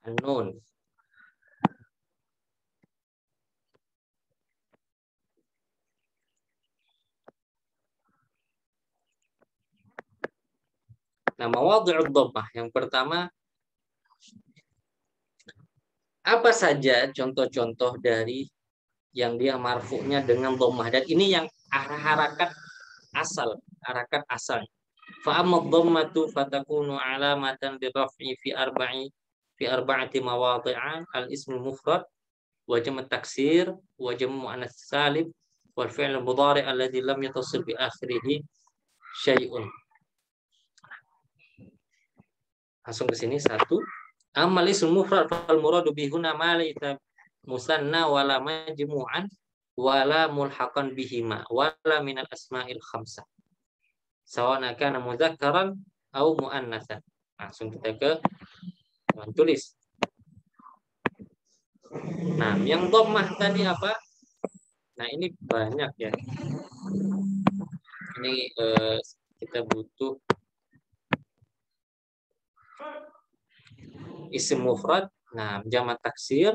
an-nun. Nah, mawadhi'ud dhammah yang pertama, apa saja contoh-contoh dari yang dia marfu'nya dengan dhammah, dan ini yang harakat asal, harakat asal. Fa amma dhammatu fatakunu alamatan liraf'i fi arba'ati mawadhi'a al-ismul mufrad wa jam' at-taksir wa jam' muannas salim wal fi'l mudhari' alladhi lam yattasil bi akhirih syai'un. Langsung ke sini satu. Amal ismul mufrad fal muradu bihuna ma laysa musanna wala majmu'an wala mulhaqan bihima wala minal asma'il khamsah. Sawana kana mudzakkaran au muannatsan. Langsung kita ke tulis. Nah, yang dhammah tadi apa? Nah, ini banyak ya. Ini kita butuh isim mufrad, nah jamak taksir,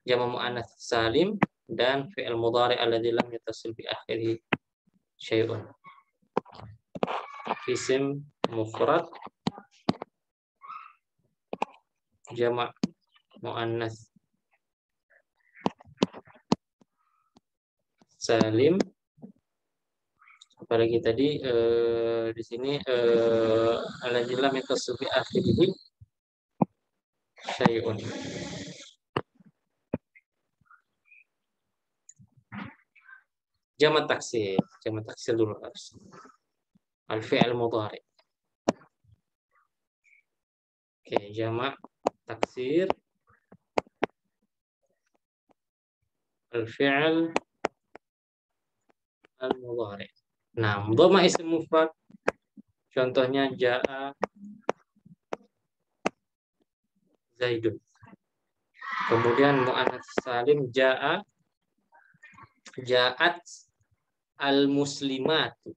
jamak muannats salim, dan fi'il mudhari' alladzi lam yattasil bi akhirih syai'un. Isim mufrad, jamak muannats salim, apalagi tadi di sini alladzi lam yattasil bi akhirih syai'un. Jamak taksir dulu harus. Al-fi'il mudhari'. Oke, jamak taksir al-fi'il al-mudhari'. Nah, dhammah isim mufrad contohnya ja'a Zaidun. Kemudian muannats salim ja'at al-muslimatu.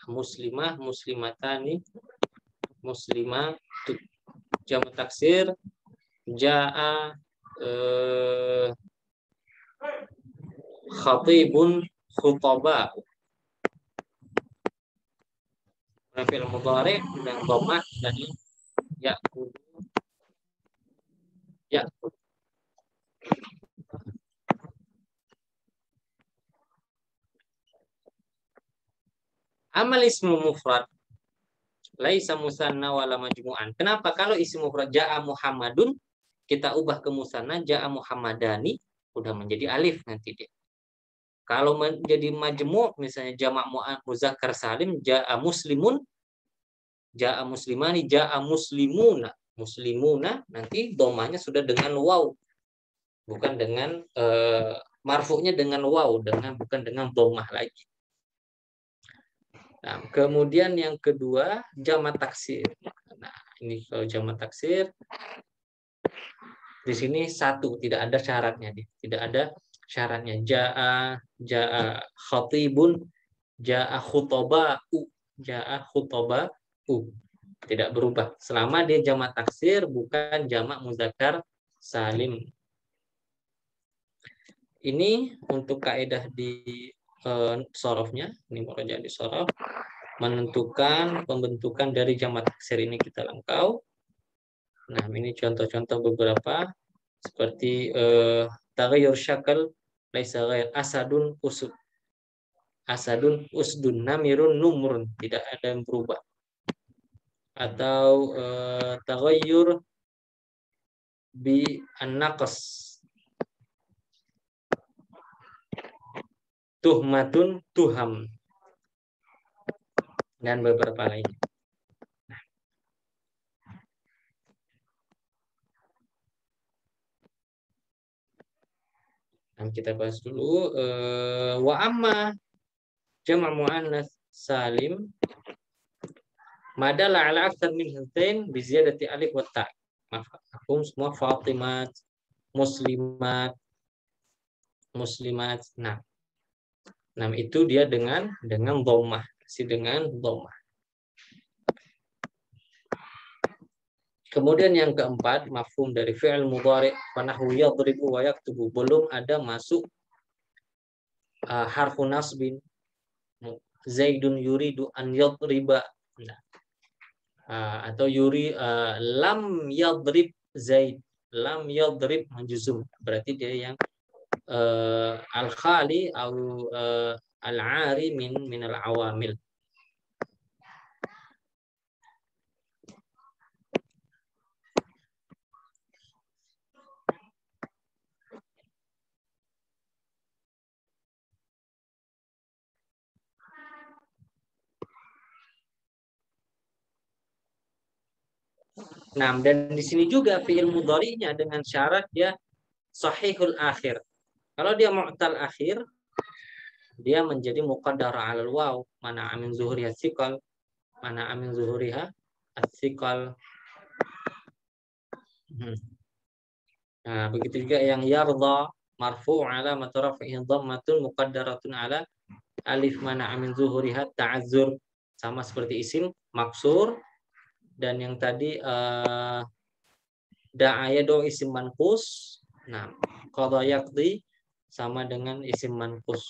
Muslimah, muslimatani, muslimatu. Jamak taksir ja'a khatibun khutaba. Fi'il mudhari' dan dhammah dari ya'kul. Amal ismu mufrad laisa musanna wala majmu'an. Kenapa? Kalau ismu mufrad ja'a Muhammadun kita ubah ke musanna ja'a Muhammadani, udah menjadi alif nanti dia. Kalau menjadi majmu' misalnya jamak muzakkar salim ja'a muslimun, ja'a muslimani, ja'a muslimuna. Muslimuna nanti dhammahnya sudah dengan waw. Bukan dengan marfu'nya dengan waw, bukan dengan dhammah lagi. Nah, kemudian yang kedua jamak taksir. Nah, ini kalau jamak taksir di sini satu, tidak ada syaratnya, tidak ada syaratnya. Ja'a khatibun, ja'a khutaba'u, ja'a khutaba'u. Tidak berubah selama dia jamak taksir bukan jamak muzakkar salim. Ini untuk kaidah di sorofnya, ini mau jadi sorof, menentukan pembentukan dari jamak taksir ini kita langkau. Nah, ini contoh-contoh beberapa seperti taghayyur syakal laisa ghair asadun usud. Asadun usdun, namirun numrun, tidak ada yang berubah. Atau taghayyur bi an-naqs. Tuhmatun tuham, dan beberapa lainnya. Nah, kita bahas dulu wa amma jama' muannats salim madalla ala aktsar min hantain bi ziyadati alif wa ta. Maaf, semua Fatimat, muslimat, muslimat. Nah, itu dia dengan dhammah, masih dengan dhammah. Kemudian yang keempat, mafhum dari fi'il mudhari' wa nahwu yadribu wa yaktubu, belum ada masuk harfu nasbin. Zaidun yuridu an yadriba. Nah, atau lam yadrib Zaid, lam yadrib majzum, berarti dia yang al-khali atau al-ari min al-awamil. Nah, dan di sini juga fi'il mudhari'nya dengan syarat dia sahihul akhir. Kalau dia mu'tal akhir, dia menjadi muqaddar 'alal waw, mana amin zuhuriha thiqal, mana amin zuhuriha ats-thiqal. Nah, begitu juga yang yardha marfu' 'alamat raf'ihi dhammatun muqaddaratun 'ala alif mana amin zuhuriha ta'azzur, sama seperti isim maksur. Dan yang tadi da'aya do isim manqus. Nah, qadha yaqdi sama dengan isim manqus.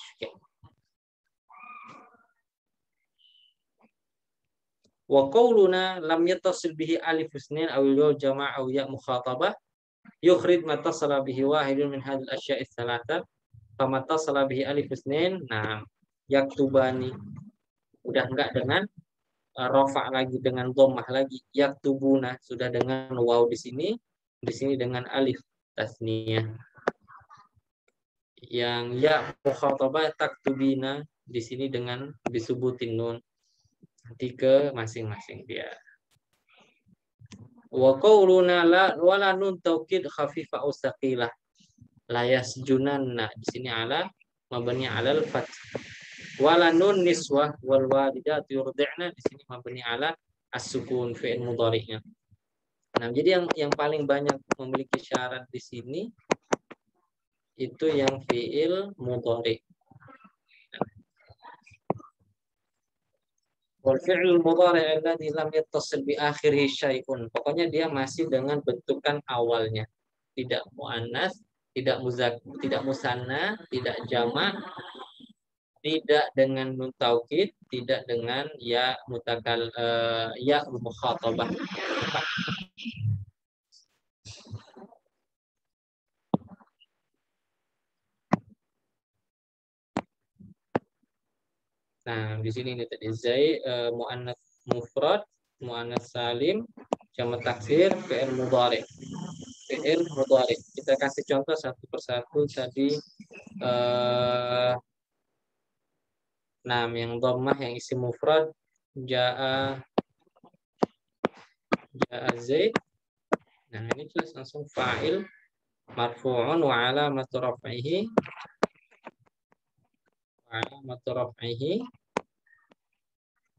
Wa qauluna lam yattasil bihi alif isnin aw ya jama' aw ya mukhatabah yukhrij ma tasala bihi wahidun min hadhihi al-asya'i ats-tsalatsa fama tasala bihi alif isnin. Nah, yaktubani udah enggak dengan rafa lagi, dengan dhammah lagi. Yaktubuna sudah dengan waw di sini dengan alif tasniyah. Yang ya mukhatabah taktubina di sini dengan disubutin nun. Nanti ke masing-masing dia. Wa qauluna la wala nun taukid khafifa aw saqilah la yasjunanna, di sini ala mabni alal fath. Wala nun niswah wal walidatu yurdi'na, di sini mabni ala as-sukun fi'il mudhari'nya. Nah, jadi yang paling banyak memiliki syarat di sini itu yang fi'il mudhari'. Wal fi'il mudhari' alladzi lam yattasil bi akhirih syai'un. Pokoknya dia masih dengan bentukan awalnya. Tidak muannas, tidak musanna, tidak jamak, tidak dengan nun taukid, tidak dengan ya mukhatabah. Nah, di sini ini tadi muannats mufrad, muannats salim, jamak taksir, fi'il mudhari'. Fi'il mudhari'. Kita kasih contoh satu persatu tadi. Nah, yang dhammah yang isi mufrad jaa Zaid. Nah, ini jelas langsung fa'il marfu'un wa alamatu raf'ihi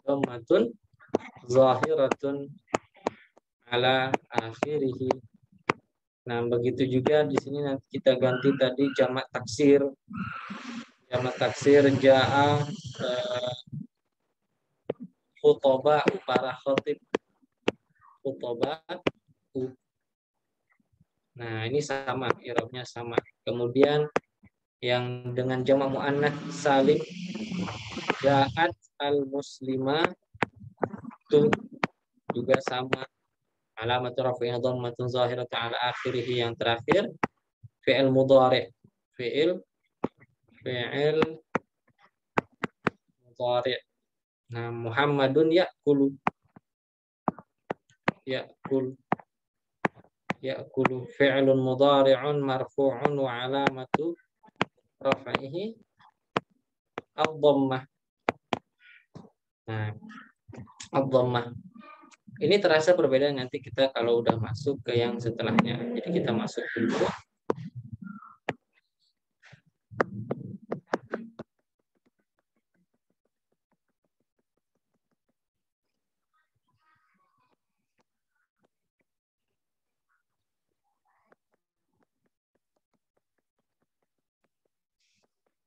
dhammatun zahiratun ala akhirih. Nah, begitu juga di sini nanti kita ganti tadi jamak taksir. Jamak taksir jaa khutaba, para khatib khutaba. Nah, ini sama, i'rabnya sama. Kemudian yang dengan jamak muannats salim ja'at al-muslimatu juga sama. Alamat rafi'nya dhammatun zahiratan ala akhirih, yang terakhir fi'il mudhari'. Fi'il mudhari'. Nah, Muhammadun ya'kulu fi'lun mudhari'un marfu'un wa alamatu raf'ihi ad-dhammah. Nah, ad-dhammah. Ini terasa perbedaan nanti kita kalau udah masuk ke yang setelahnya. Jadi kita masuk dulu.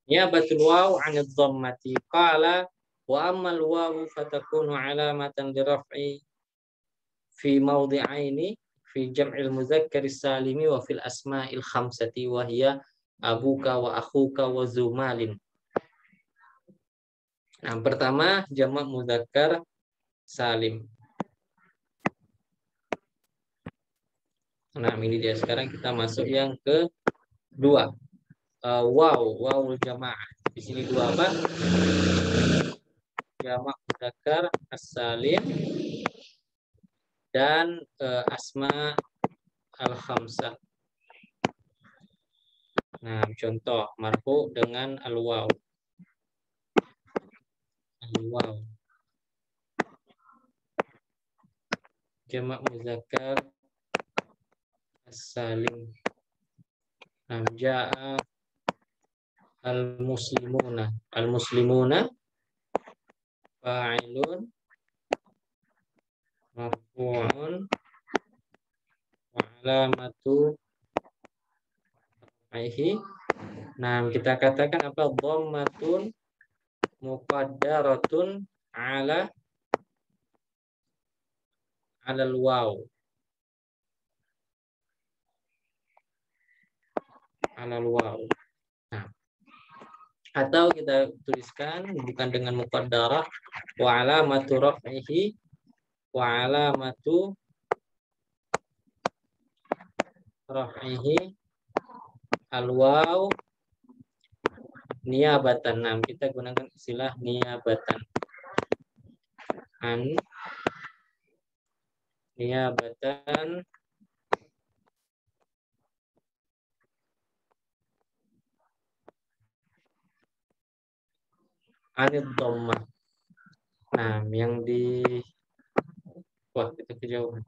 Niyabatul waw 'anil dhammati. Qala wa ammal wawu fatakunu 'alamatan liraf'i fi mawdi'aini fi jam'il mudzakkari salimi wa fil asma'il khamsati wa hiya abuka wa akhuka wa zumalin. Nah, pertama jamak mudzakkar salim. Nah, ini dia. Sekarang kita masuk yang kedua. Wawul jamaah. Di sini dua apa? Jamak mudzakkar as-salim dan asma al-khamsah. Nah, contoh marfu dengan al-waw. Al-waw. Jamak mudzakkar as-salim. Nah, ja'a al-muslimuna. Al-muslimuna fa'ilun marfu'un wa alamatu aihi. Nah, kita katakan apa? Dhammatun muqaddaratun ala al-waw. Al-waw. Nah, atau kita tuliskan bukan dengan muqaddarah, wa alamatu raf'ihi wa alamatu raf'ihi al-waw niyabatan. Nah, kita gunakan istilah niyabatan. Niyabatan anid dhammah. Nah, yang di kita kejauhan.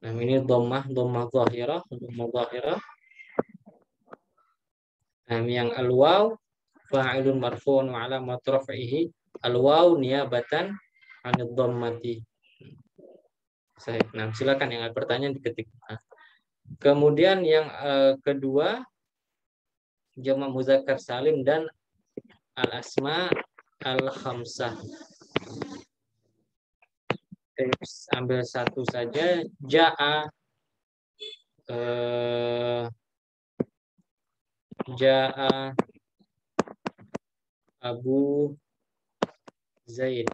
Nah, ini dhammah zahirah, Nah, yang al-waw fa'ilun marfu'un wa alamat raf'ihi al-waw niyabatan anid dhammati. Nah, silakan yang ada pertanyaan diketik. Nah, kemudian yang kedua jamak mudzakkar salim dan al-asma al-khamsah. Ambil satu saja. Ja'a Abu Zaidin.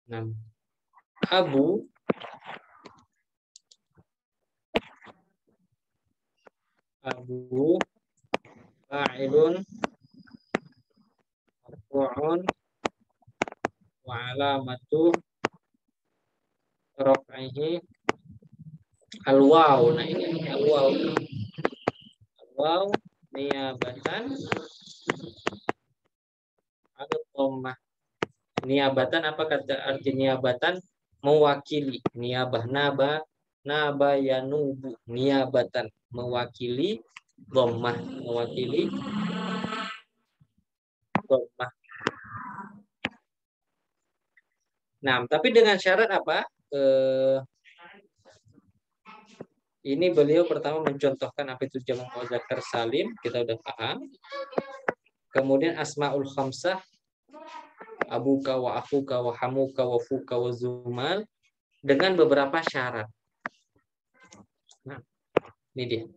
Nah, Abu fa'ilun marfu'un wa alamatu raf'ihi al-waw. Nah, ini al-waw. Al-waw niyabatan al-dhammah. Niyabatan, apa kata arti niyabatan? Mewakili. Niyabah, naba yanubu. Niyabatan, mewakili dhammah, mewakili dhammah. Nah, tapi dengan syarat apa? Ini beliau pertama mencontohkan apa itu jamak mudzakkar salim, kita udah paham. Kemudian asmaul khamsah, abuka wa akhuka wa hamuka wa fuka wa zumal, dengan beberapa syarat. Nah, ini dia.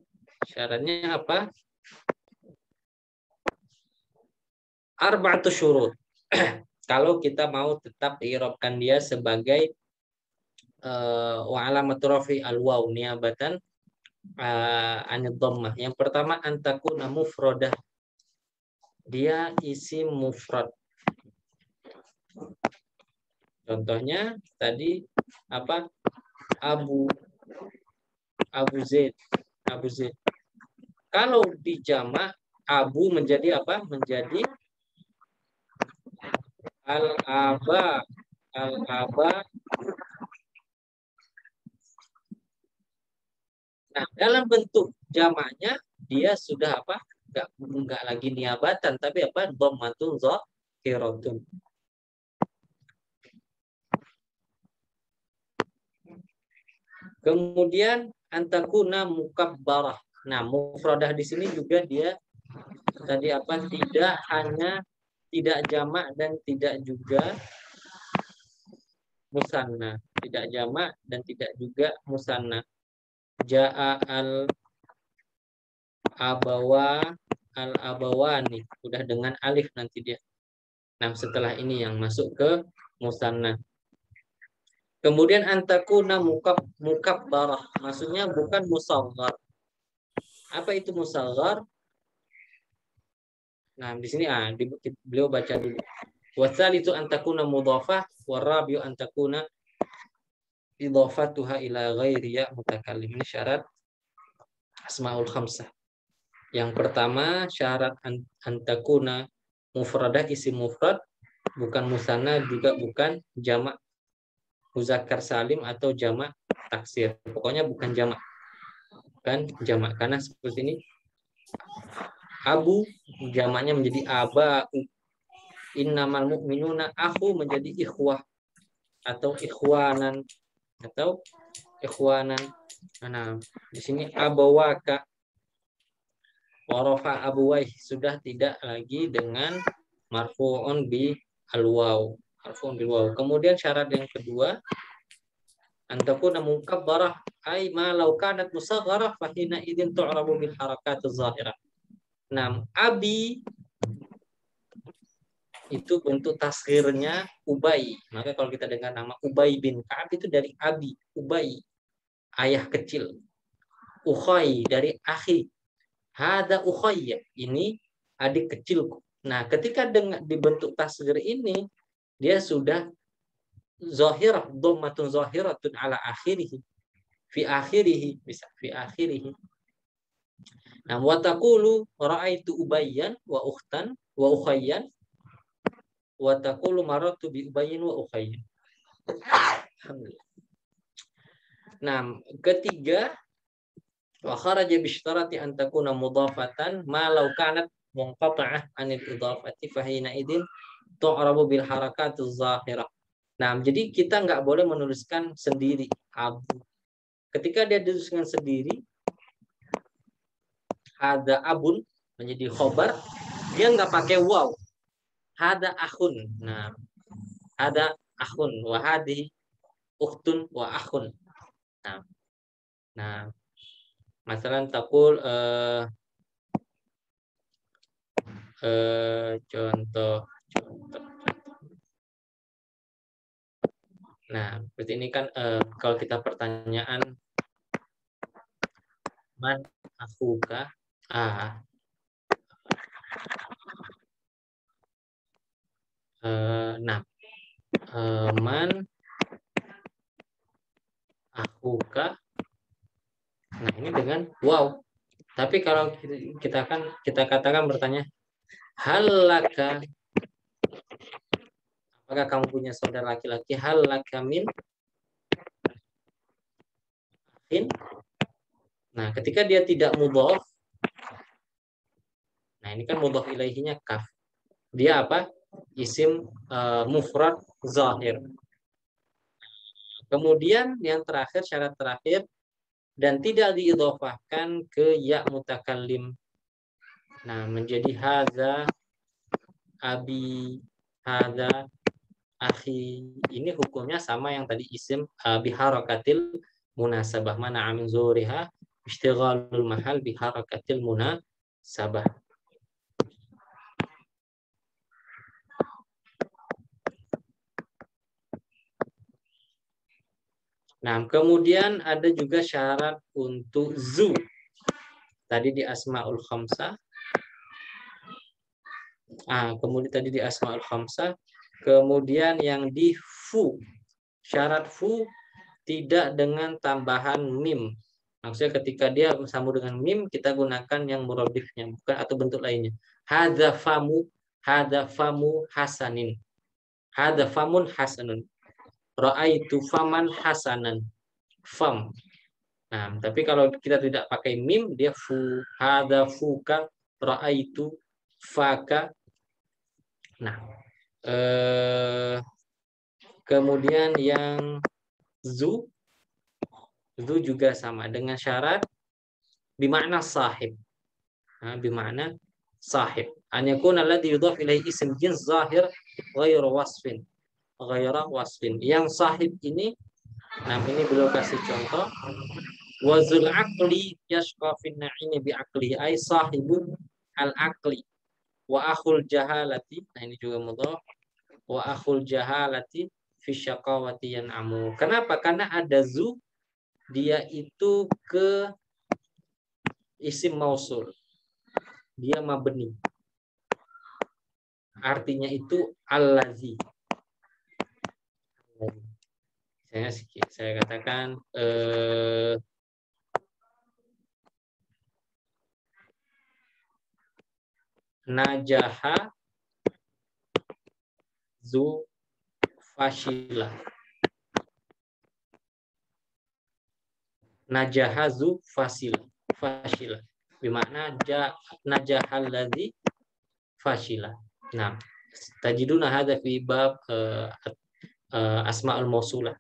Syaratnya apa? Arba'atu syurut. Kalau kita mau tetap i'rabkan dia sebagai wa alamatu rafi al-waw niyabatan anid dhammah. Yang pertama antakuna mufradah. Dia isim mufrad. Contohnya tadi apa? Abu Zaid. Kalau di jamak abu menjadi apa? Menjadi al-aba. Nah, dalam bentuk jamaknya dia sudah apa? Enggak lagi niabatan, tapi apa? Dhammatun zahiratun. Kemudian antakuna mukabbarah. Nah, mufradah di sini juga dia tadi apa? Tidak hanya tidak jamak dan tidak juga musanna, tidak jamak dan tidak juga musanna. Ja'a al-abawani, udah dengan alif nanti dia. Nah, setelah ini yang masuk ke musanna. Kemudian antakuna mukabbarah, maksudnya bukan musaghar. Apa itu musaghar? Nah, di sini beliau baca dulu. Watsalitu antakuna mudhafah, warabiu antakuna idhafatuha ila ghairi ya mutakallim. Ini syarat asmaul khamsah. Yang pertama syarat antakuna mufradah isim mufrad, bukan musanna juga bukan jamak muzakkar salim atau jamak taksir. Pokoknya bukan jamak. Bukan jamak karena seperti ini. Abu jamaknya menjadi aba. Innamal mu'minuna akhu menjadi ikhwah atau ikhwanan atau ikhwanan. Nah, di sini abawaka warafa abuwaih sudah tidak lagi dengan marfu'un bi alwaw. Marfu'un bil waw. Kemudian syarat yang kedua antakuna mukabbarah ay ma law kanat musagharah fa hina idzin tu'rabu bil harakatuz zahirah. Nah, abi itu bentuk tasghirnya Ubay. Maka kalau kita dengar nama Ubay bin Ka'ab itu dari abi, Ubay, ayah kecil. Ukhay dari akhi. Hada ukhayya, ini adik kecilku. Nah, ketika dengan dibentuk tasghir ini, dia sudah zahirah, dhammatun zahiratun ala akhirih. Fi akhirih, bisa fi akhirih. Nah, wa taqulu ra'aitu Ubayyan wa ukhtan wa ukhayyan wa taqulu marartu bi Ubayyin wa ukhayyin. Alhamdulillah. Nah, ketiga wa kharaja bi syarati an takuna mudhafatan ma law kanat munqata'ah anil idhafati fa hina idzin tu'rabu bil harakatuz zahirah. Nah, jadi kita nggak boleh menuliskan sendiri abu. Ketika dia dituliskan sendiri ada abun menjadi khobar, dia nggak pakai waw. Hada akhun. Nah, ada akhun wa hadi ukhtun wa akhun. Nah, masalan taqul contoh. Nah, seperti ini kan kalau kita pertanyaan man akhuka man akhuka. Nah, ini dengan wow. Tapi kalau kita katakan bertanya halaka, apakah kamu punya saudara laki-laki? Halaka min. Nah, ketika dia tidak mudhaf, nah ini kan mudhaf ilaihinya kaf. Dia apa? Isim mufrad zahir. Kemudian yang terakhir, syarat terakhir, dan tidak diidhofahkan ke ya mutakallim. Nah, menjadi hadza abi, hadza akhi. Ini hukumnya sama yang tadi isim biharakatil munasabah. Mana amin zuriha istighalul mahal biharakatil munasabah. Nah, kemudian ada juga syarat untuk zu. Tadi di asmaul khamsah. Kemudian tadi di asmaul khamsah. Kemudian yang di fu. Syarat fu tidak dengan tambahan mim. Maksudnya ketika dia bersambung dengan mim, kita gunakan yang muradifnya, bukan atau bentuk lainnya. Hadza famu hasanin. Hadza famun hasanun. Ra'aitu faman hasanan. Fam. Nah, tapi kalau kita tidak pakai mim, dia fu. Hadza fuka. Ra'aitu faka. Nah, kemudian yang zu juga sama dengan syarat Bimakna sahib. Bimakna sahib. An yakuna alladhi yudhaf ilaihi ism jins zahir ghairu wasfin. Yang sahib ini, nah ini beliau kasih contoh. Wazul aqli yashqa fin na'imi bi aqli ay sahibun al aqli wa akhul jahalati. Nah ini juga mudhaf. Wa akhul jahalati fi syaqawati yan'amu. Kenapa? Karena ada zu, dia itu ke isim mausul. Dia mabni. Artinya itu allazi. Saya katakan najaha zu fashila. Najaha zu fashila. Bermakna najahal ladzi fashila. Nah, tajiduna hadza fi bab asmaul mausulah.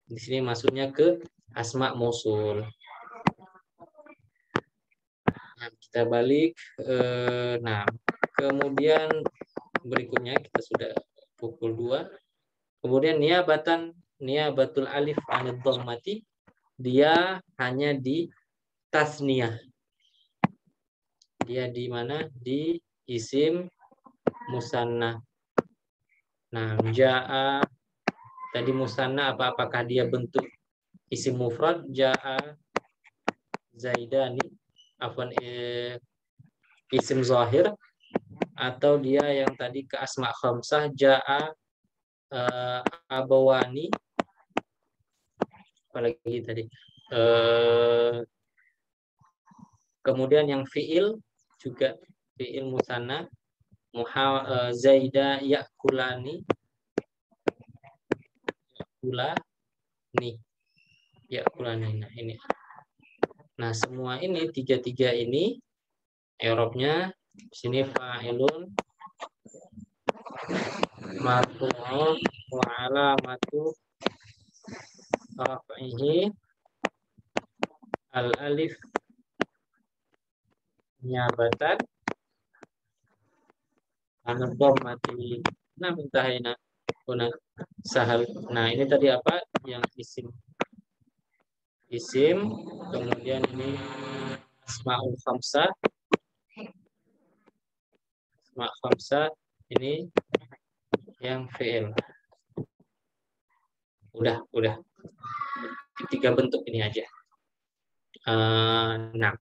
Di sini maksudnya ke asma mausul. Nah, kita balik. Nah, kemudian berikutnya kita sudah pukul 2. Kemudian niyabatul alif anid dhammati, dia hanya di tasniyah. Dia di mana? Di isim musanna. Nah, jaa tadi musanna apakah dia bentuk isim mufrad? Jaa zaidani, isim zahir, atau dia yang tadi ke asma khamsah, jaa abawani, apalagi tadi kemudian yang fiil juga fiil musanna, zaida yakulani, yakulani. Nah ini. Nah semua ini tiga ini i'rabnya sini fa'ilun marfu'un wa alamatu raf'ihi al alif niyabatan an dhammati. Nah mintahina kuna sahal. Nah ini tadi apa? Yang isim, kemudian ini asmaul khamsah. Asma khamsah ini yang fi'il. Udah. 3 bentuk ini aja. Nah.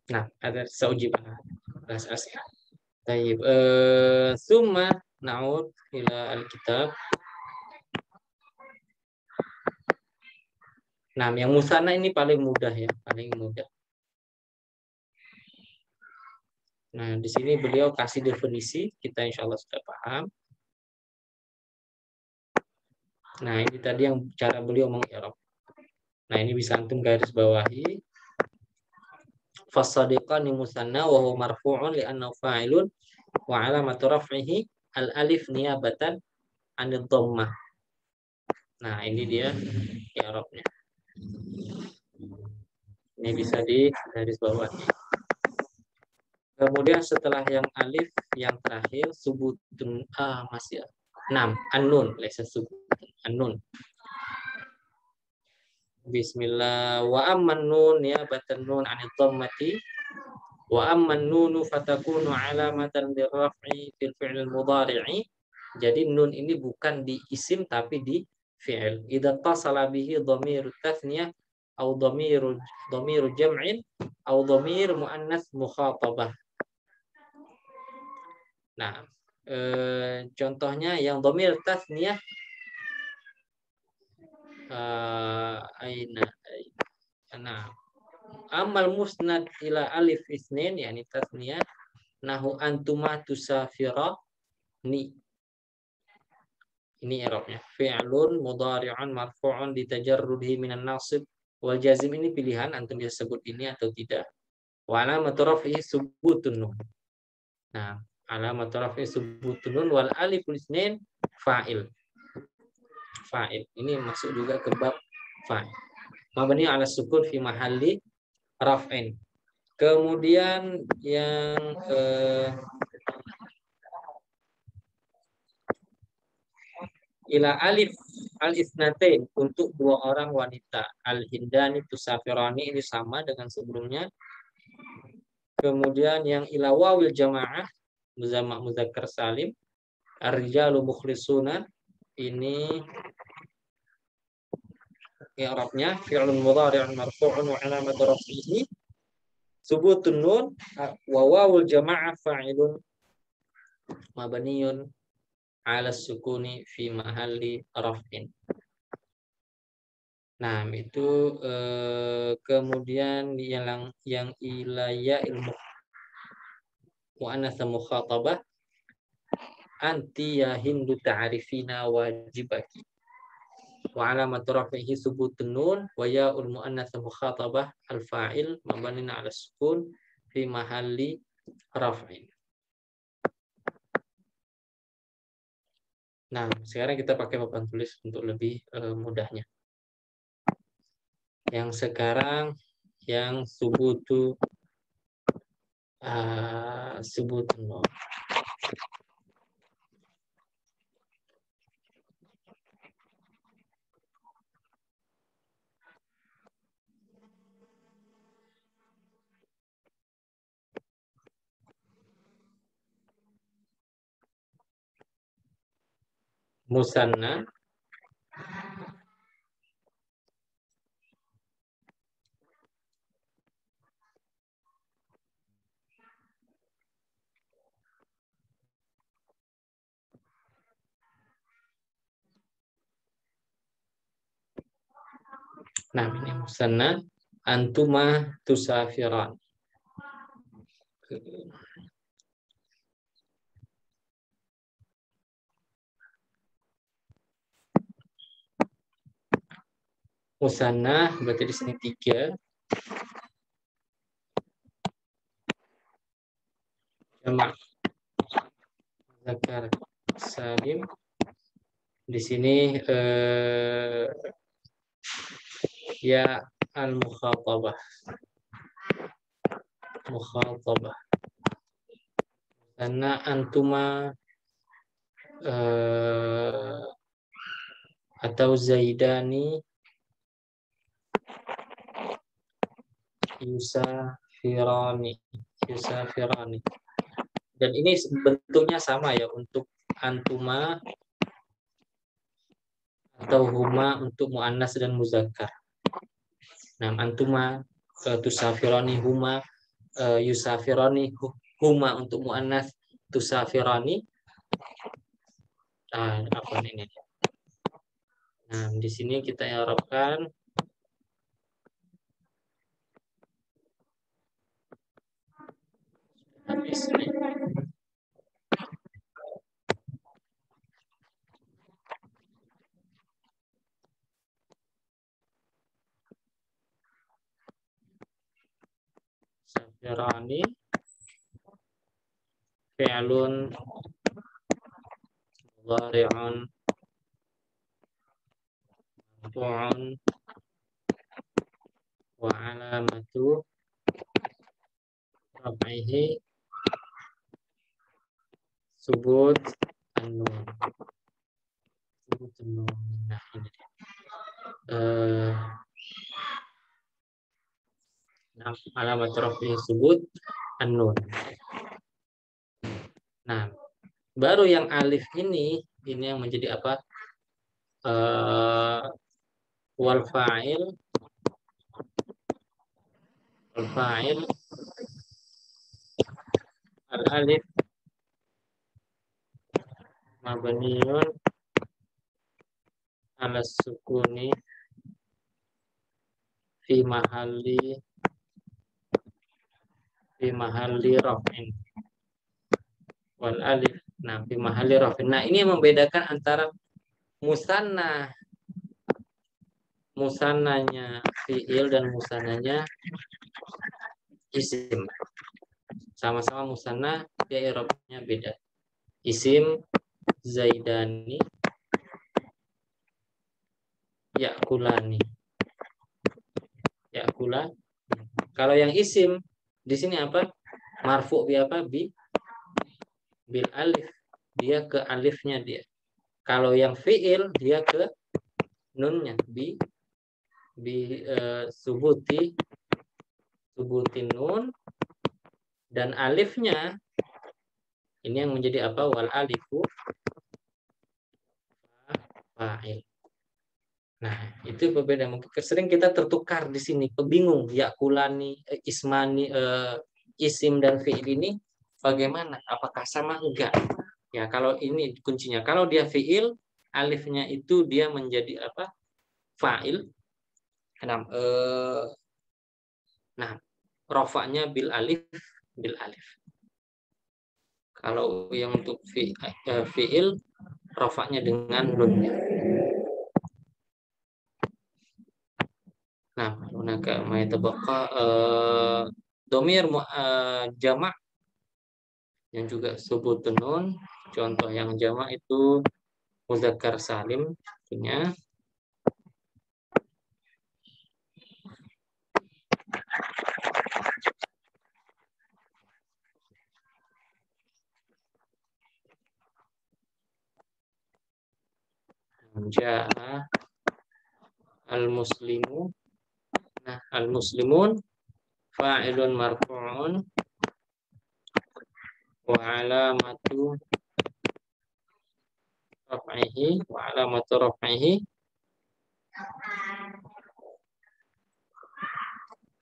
Nah, ada saujibana. Baik. Summa na'ud ila al-kitab. Nah, yang musanna ini paling mudah ya, paling mudah. Nah, di sini beliau kasih definisi, kita insya Allah sudah paham. Nah, ini tadi yang cara beliau mengi'rab. Nah, ini bisa antum garis bawahi. Fasadiqani musanna wa huwa marfu'un li'annahu fa'ilun wa 'alamatu raf'ihi al-alif niyabatan 'anid dhammah. Nah, ini dia i'rabnya. Ini bisa di garis bawahi. Kemudian setelah yang alif, yang terakhir subutun masih 6 an-nun, laisa subutun an-nun. Bismillah. Wa amman nun ya batan nun 'anid dhammati wa amman nunu fatakunu 'alamatan lirraf'i fil fi'l mudhari'i. Jadi nun ini bukan di isim tapi di fi'il. Idza tasala bihi dhamir tathniyah atau dhamir jam'in atau dhamir muannas mukhatabah. Nah, contohnya yang dhamir tathniyah aina. Nah, amal musnad ila alif isnin yakni tasniyah nahu antuma tusafira ni. Ini i'rabnya. Fi'lun mudhari'un marfu'un ditajarrudhi minan nasib wal jazim. Ini pilihan antum bisa sebut ini atau tidak. Wa alamatu raf'ihi subutun nun. Nah, alamatu raf'ihi subutun nun wal aliful isnin fa'il. fa'il. Ini masuk juga ke bab fa'il. Mabni 'ala sukun fi mahalli raf'in. Kemudian yang ila alif al-isnatain untuk dua orang wanita. Al-hindani tusafirani ini sama dengan sebelumnya. Kemudian yang ila wawil jamaah muzamak muzakkar salim. Ar-rijalu mukhlisuna ini i'rabnya fi'lun mudhari'un marfu'un wa 'alamatu raf'ihi subutun nun wa wawul jamaah fa'ilun mabniyun 'ala sukuni fi mahalli raf'in. Nah, itu kemudian yang ilaya ilmu muannats mukhatabah anti ya hindu ta'rifina wajibaki. Wa 'alamatu raf'ihi subutun nun wa ya'ul muannats mukhatabah al-fa'il mabniun 'ala sukun fi mahalli raf'in. Nah, sekarang kita pakai papan tulis untuk lebih mudahnya. Yang sekarang yang subutun nun. Musanna nah ini musanna antuma tusafiran. Musanna berarti di sini 3. Jamak muzakkar salim. Di sini ya al-mukhatabah. Mukhatabah. Karena antuma atau zaidani yusafirani. Dan ini bentuknya sama ya untuk antuma atau huma untuk muannas dan muzakkar. Nah, antuma tusafirani huma yusafirani huma untuk muannas tusafirani. Apa ini? Nah, di sini kita i'rabkan habis ini. Safirani fi'lun mudhari'un marfu'un wa 'alamatu raf'ihi subut an-nun. Nah, ini alamat raf'i subut an-nun. Nah, baru yang alif ini yang menjadi apa? Wal fa'il al-alif mabniun 'ala sukuni fi mahalli raf'in. Wal alif fi mahalli raf'in. Nah, ini yang membedakan antara musannanya fi'il dan musannanya isim. Sama-sama musanna, ya i'rabnya beda. Isim zaidani Yakulani. Yakula. Kalau yang isim di sini apa? Marfu bi apa? Bil alif. Dia ke alifnya dia. Kalau yang fiil dia ke nunnya subutin nun, dan alifnya ini yang menjadi apa? Wal alifu fa'il. Nah, itu berbeda. Mungkin sering kita tertukar di sini, kebingung. Yakulani, ismani, isim dan fiil ini bagaimana? Apakah sama? Enggak. Ya, kalau ini kuncinya. Kalau dia fiil, alifnya itu dia menjadi apa? Fa'il. Nah, rofaknya bil alif. Kalau yang untuk fiil, rofaknya dengan nunnya. Nah, hunaka ma yatabaqa domir jamak yang juga subutun nun. Contoh yang jamak itu muzakkar salim punya. Ja'a al-muslimu. Nah, al-muslimun fa'ilun marfu'un wa alamatu raf'ihi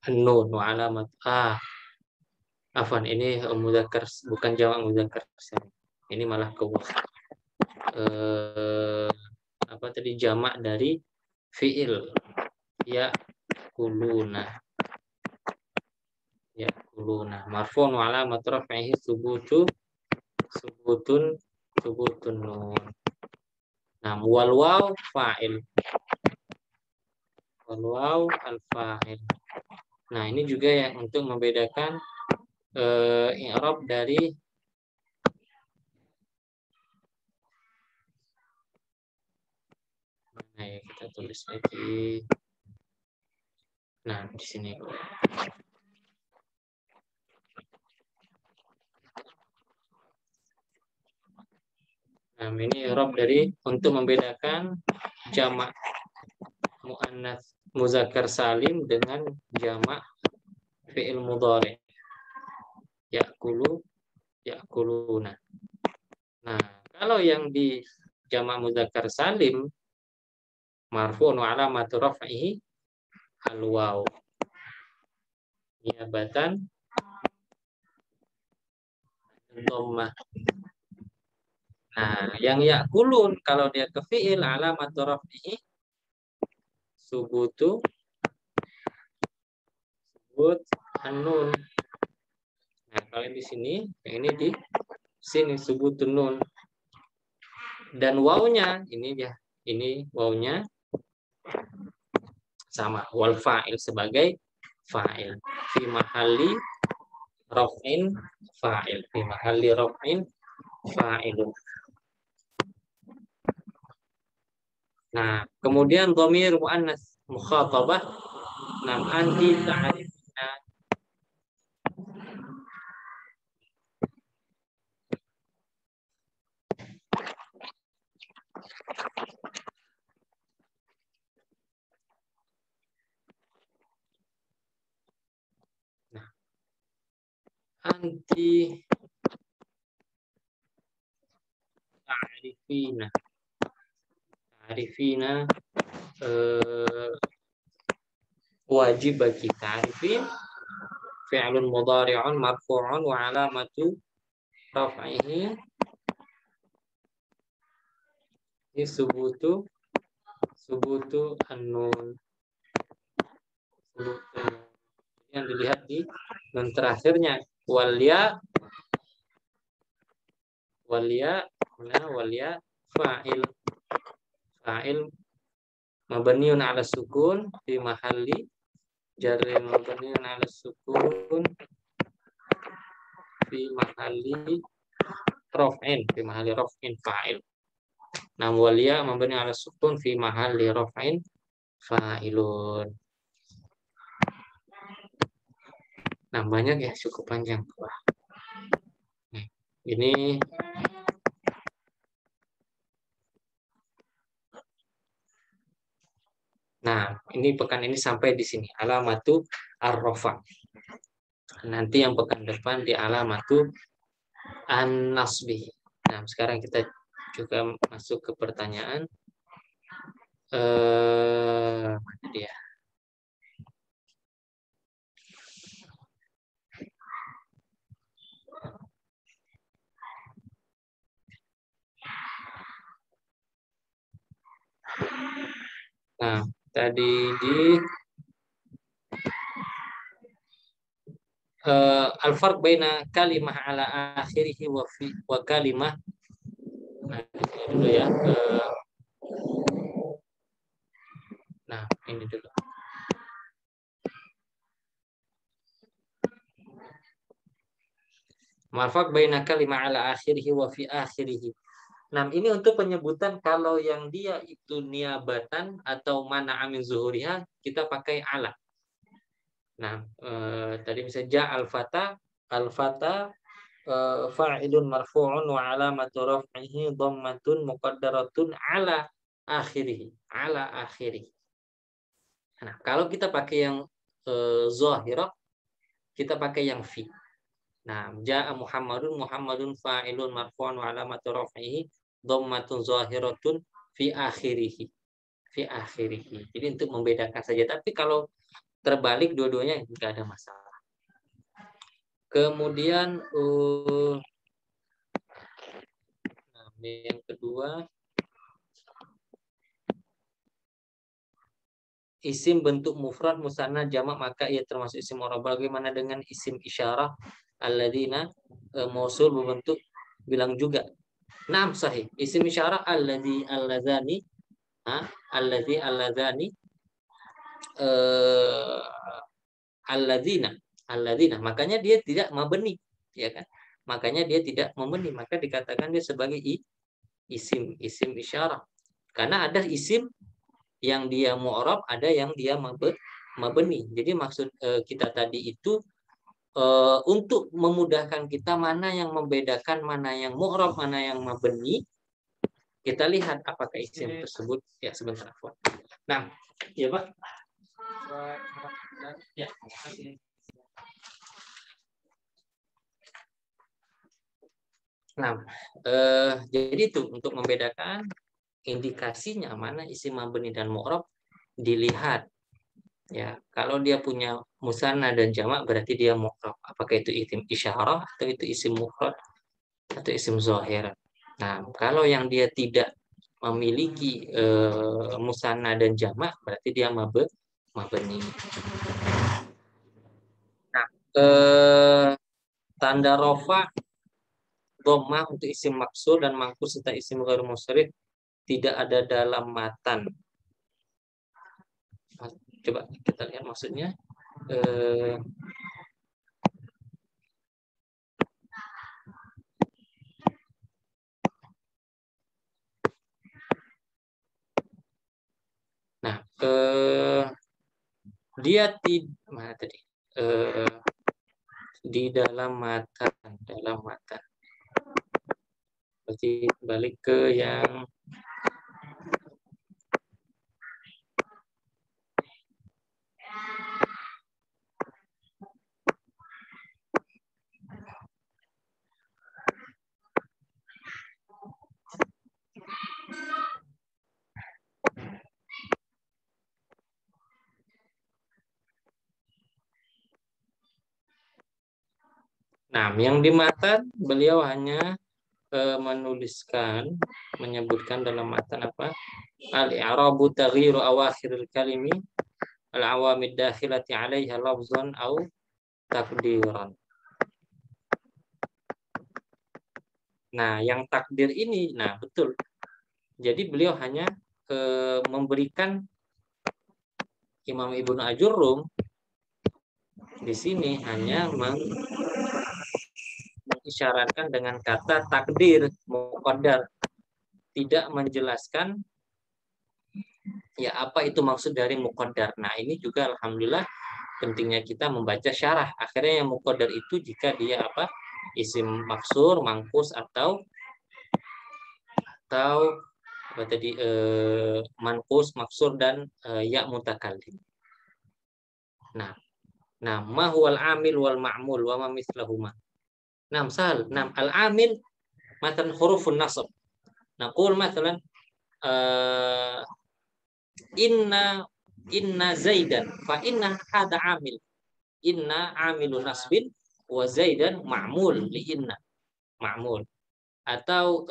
an-nun wa alamat afwan, ini mudzakkar, bukan jamak mudzakkar. Ini malah apa tadi, jamak dari fiil yakuluna marfu'un wa alamat raf'ihi subutun nun. Nah, wal waw fa'il. Wal waw al fa'il. Nah, ini juga yang untuk membedakan i'rab dari mana ya, kita tulis lagi. Nah, di sini. Nah, ini i'rab dari untuk membedakan jamak muannats muzakkar salim dengan jamak fi'il mudhari. Yakuluna. Nah, kalau yang di jamak muzakkar salim marfu'un wa alamatu raf'ihi al-waw. Niyabatan dhammah. Nah, yang yakulun kalau dia ke fi'il alamatu raf'ihi subut an-nun. Nah, kalau di sini, yang ini di sini subutun nun. Dan wawnya ini dia, ini wawnya sama wal fa'il sebagai fa'il fi mahalli raf'in fa'il, fi mahalli raf'in fa'ilun. Nah, kemudian dhamir muannats mukhatabah, nam anti ta'rifna. Nah, anti ta'rifina. Ta'rifina wajib bagi ta'rifin fi'lun mudhari'un marfu'un wa alamatu raf'ihi subutu an-nun. Yang dilihat di nun terakhirnya wal ya fa'il mabniun 'ala sukun fi mahalli jarrin mabniun 'ala sukun fi mahalli raf'in fa'il. Nah, wal ya mabniun 'ala sukun fi mahalli raf'in fa'ilun. Nah, banyak ya, cukup panjang. Wah. Nih, ini nah, ini pekan ini sampai di sini. Alamatu ar-rafa. Nanti yang pekan depan di alamatu an-nasbi. Nah, sekarang kita juga masuk ke pertanyaan. Mana dia? Nah, tadi di al-farq baina kalimah ala akhirih wa kalimah. Nah, ini dulu ya. Nah, ini dulu. Al-farq baina kalimah ala akhirih wa fi akhirih. Nah, ini untuk penyebutan kalau yang dia itu niabatan atau mana amin zuhuriha, kita pakai ala. Nah, tadi misalnya ja al-fata fa'ilun marfu'un wa alamatu raf'ihi dhammatun muqaddaratun ala akhirih. Nah, kalau kita pakai yang zahirah, kita pakai yang fi. Nah, ja'a Muhammadun fa'ilun marfu'un wa alamatu raf'ihi dhammatun zahiratun fi akhirih. Jadi untuk membedakan saja. Tapi kalau terbalik dua-duanya enggak ada masalah. Kemudian yang kedua, isim bentuk mufrad musanna jamak maka ia termasuk isim mu'rab. Bagaimana dengan isim isyarah alladzina mausul berbentuk bilang juga? Naam sahih. Isim isyarah alladzani alladzina. Makanya dia tidak mabni, ya kan? Makanya dia tidak mabni, maka dikatakan dia sebagai isim isyarah. Karena ada isim yang dia mu'rab, ada yang dia mabni. Jadi maksud kita tadi itu untuk memudahkan kita mana yang membedakan mana yang mu'rab, mana yang mabni, kita lihat apakah isim tersebut. Ya, sebentar. Nah, ya Pak. Ya. Nah, jadi itu untuk membedakan indikasinya mana isim mabni dan mu'rab dilihat. Ya, kalau dia punya musanna dan jamak berarti dia mu'rab. Apakah itu isim isyarah atau itu isim mufrad atau isim zahir. Nah, kalau yang dia tidak memiliki musanna dan jamak berarti dia mabni. Nah, tanda rofa dhammah untuk isim maksur dan mangkus serta isim ghairu munsharif tidak ada dalam matan. Coba kita lihat maksudnya. Nah, dia mana tadi? Di dalam matan. Berarti balik ke yang yang di matan beliau hanya menyebutkan dalam matan apa? Al-i'rabu taghyiru awakhiril kalimi al-awamid dakhilati 'alaiha lafzan au takdiran. Nah, yang takdir ini, nah betul. Jadi beliau hanya memberikan Imam Ibnu Ajurrum di sini hanya mengisyaratkan dengan kata takdir muqaddar, tidak menjelaskan Ya, apa itu maksud dari muqaddar? Nah, ini juga alhamdulillah pentingnya kita membaca syarah. Akhirnya yang muqaddar itu jika dia apa? Isim maksur, mangkus atau apa tadi manqus, maksur dan ya mutakallim. Nah, ma huwal amil wal ma'mul wa ma mislahuma. Nah, misal, al-amil matan hurufun nasab. Naqul masalan inna zaidan fa inna hada amil. Inna amilun nasbin wa zaidan ma'mul li inna. Ma'mul. Atau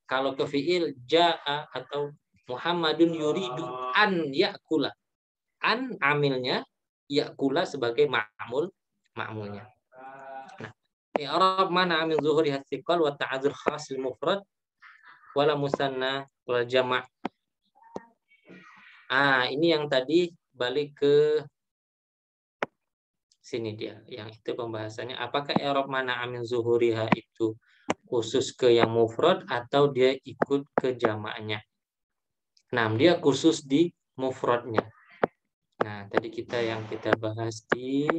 kalau ke fiil jaa atau Muhammadun yuridu an yakula. An amilnya, yakula sebagai ma'mulnya. Nah, i'rab mana amil zuhuri hasiqal wa ta'adzur khasil mufrad wala musanna wal jama'. Ini yang tadi balik ke sini dia. Yang itu pembahasannya apakah i'rab mana amil zuhuriha itu khusus ke yang mufrad atau dia ikut ke jamaknya. Nah, dia khusus di mufradnya. Nah, tadi yang kita bahas di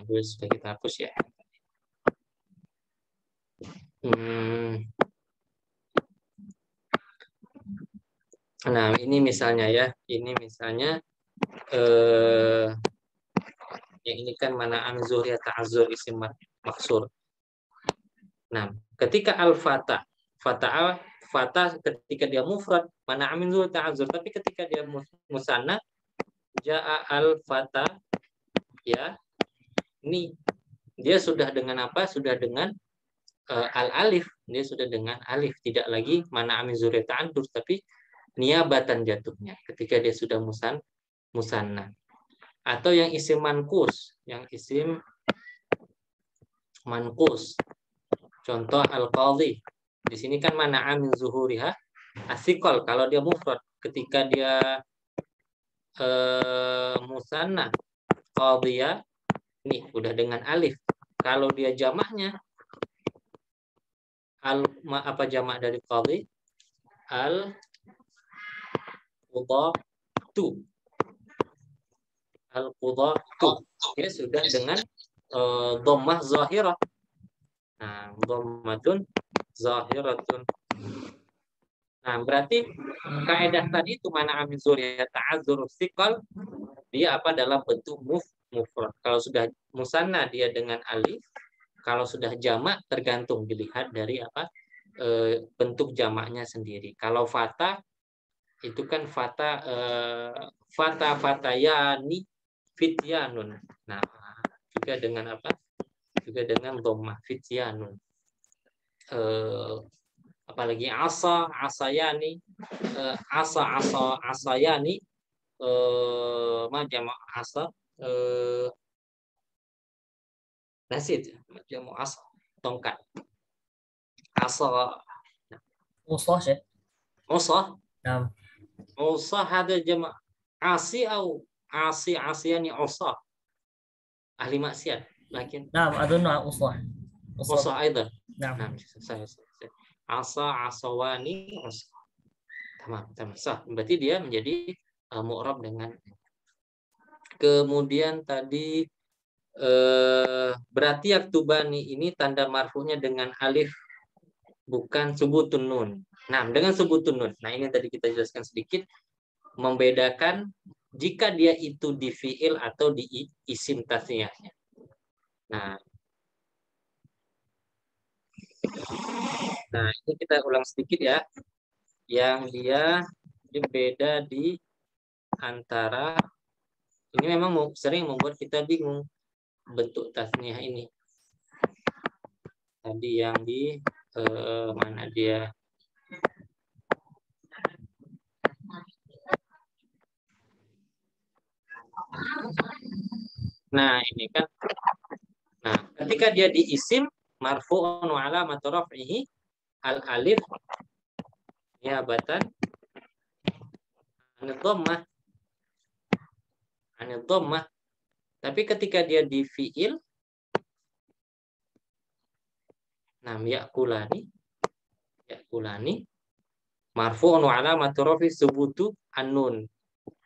sudah kita hapus ya. Nah, ini misalnya ya. Ini misalnya yang ini kan mana amzur ya ta'azzur isim maksur. Nah, ketika al-fata ketika dia mufrad mana amzur ta'azzur, tapi ketika dia musanna jaa al-fata ya. Ini dia sudah dengan apa? Sudah dengan al-alif. Dia sudah dengan alif, tidak lagi mana amzur ya ta'azzur, tapi niabatan jatuhnya ketika dia sudah musanna. Atau yang isim mankus, contoh al-qadhi. Di sini kan mana amin zuhuriha asikol. Kalau dia mufrad, ketika dia musanna qadhiya, ini udah dengan alif. Kalau dia jamaknya apa jamak dari qadhi? Al-qudhatu. Al-qudhatu. Dia sudah dengan dhammah zahirah. Nah, dhammatun zahiratun. Nah, berarti kaidah tadi itu mana amin zuriyah ta'azzur thiqal, dia apa dalam bentuk mufrad. Kalau sudah musanna dia dengan alif, kalau sudah jamak tergantung dilihat dari apa bentuk jamaknya sendiri. Kalau fata itu kan fatayani fityanun. Nah, juga dengan apa? Juga dengan dhammah fityanun. Apalagi asayani, asayani, macam asa, nasid, macam asa, tongkat, asa, usah sih. usah, Nah, usah ada jama atau asiyani usah, ahli maksiat, lakin adunna usah. usah aidan. Nah, saya asawani usah. Tamam. Sah. Berarti dia menjadi mu'rab dengan. Kemudian tadi berarti yaktubani ini tanda marfu'nya dengan alif, bukan subutun nun. Nah, dengan subutun nun. Nah, ini tadi kita jelaskan sedikit membedakan jika dia itu di fi'il atau di isim tasniyahnya. Nah, ini kita ulang sedikit ya. Yang dia beda di antara ini memang sering membuat kita bingung bentuk tasniyah ini. Tadi yang di mana dia? Nah, ini kan. Nah, ketika dia di isim marfu'un wa alamatu raf'ihi al-alif niabatan an-dhammah Tapi ketika dia di fiil, yakulani marfu'un wa alamatu rafi subutu an-nun.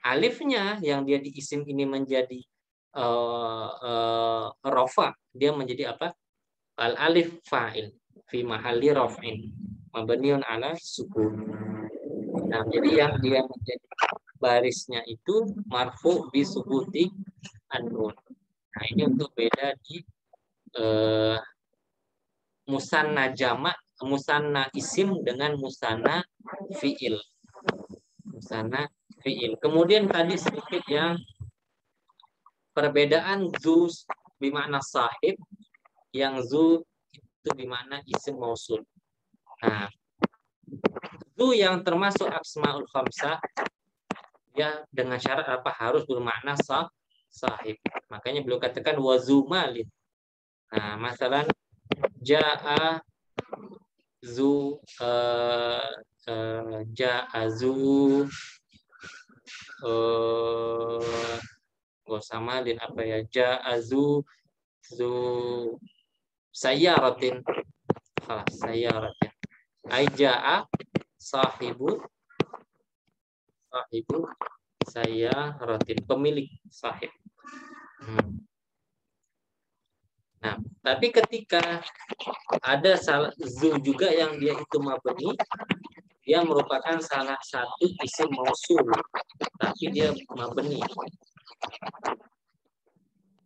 Alifnya yang dia di isim ini menjadi rafa, dia menjadi apa? Al alif fa'il fi mahalli raf'in mabniun ala sukun. Nah, jadi yang dia menjadi barisnya itu marfu bi subuti an-nun. Nah, ini untuk beda di musanna jamak, musanna isim dengan musanna fiil. Musanna fiil. Kemudian tadi sedikit yang perbedaan zu bermakna sahib, yang zu itu bermakna isim mausul. Nah, zu yang termasuk asmaul khamsah, ya dengan syarat apa? Harus bermakna sahib. Makanya beliau katakan wazu malin. Nah, masalah ja'a zu sama din apa ya, ja'azu zu sayyaratin, sayyaratin ai ja'a sahibu sayyaratin, pemilik sahib. Nah, tapi ketika ada salah zu juga yang dia itu mabni, dia merupakan salah satu isim mausul, tapi dia mabni.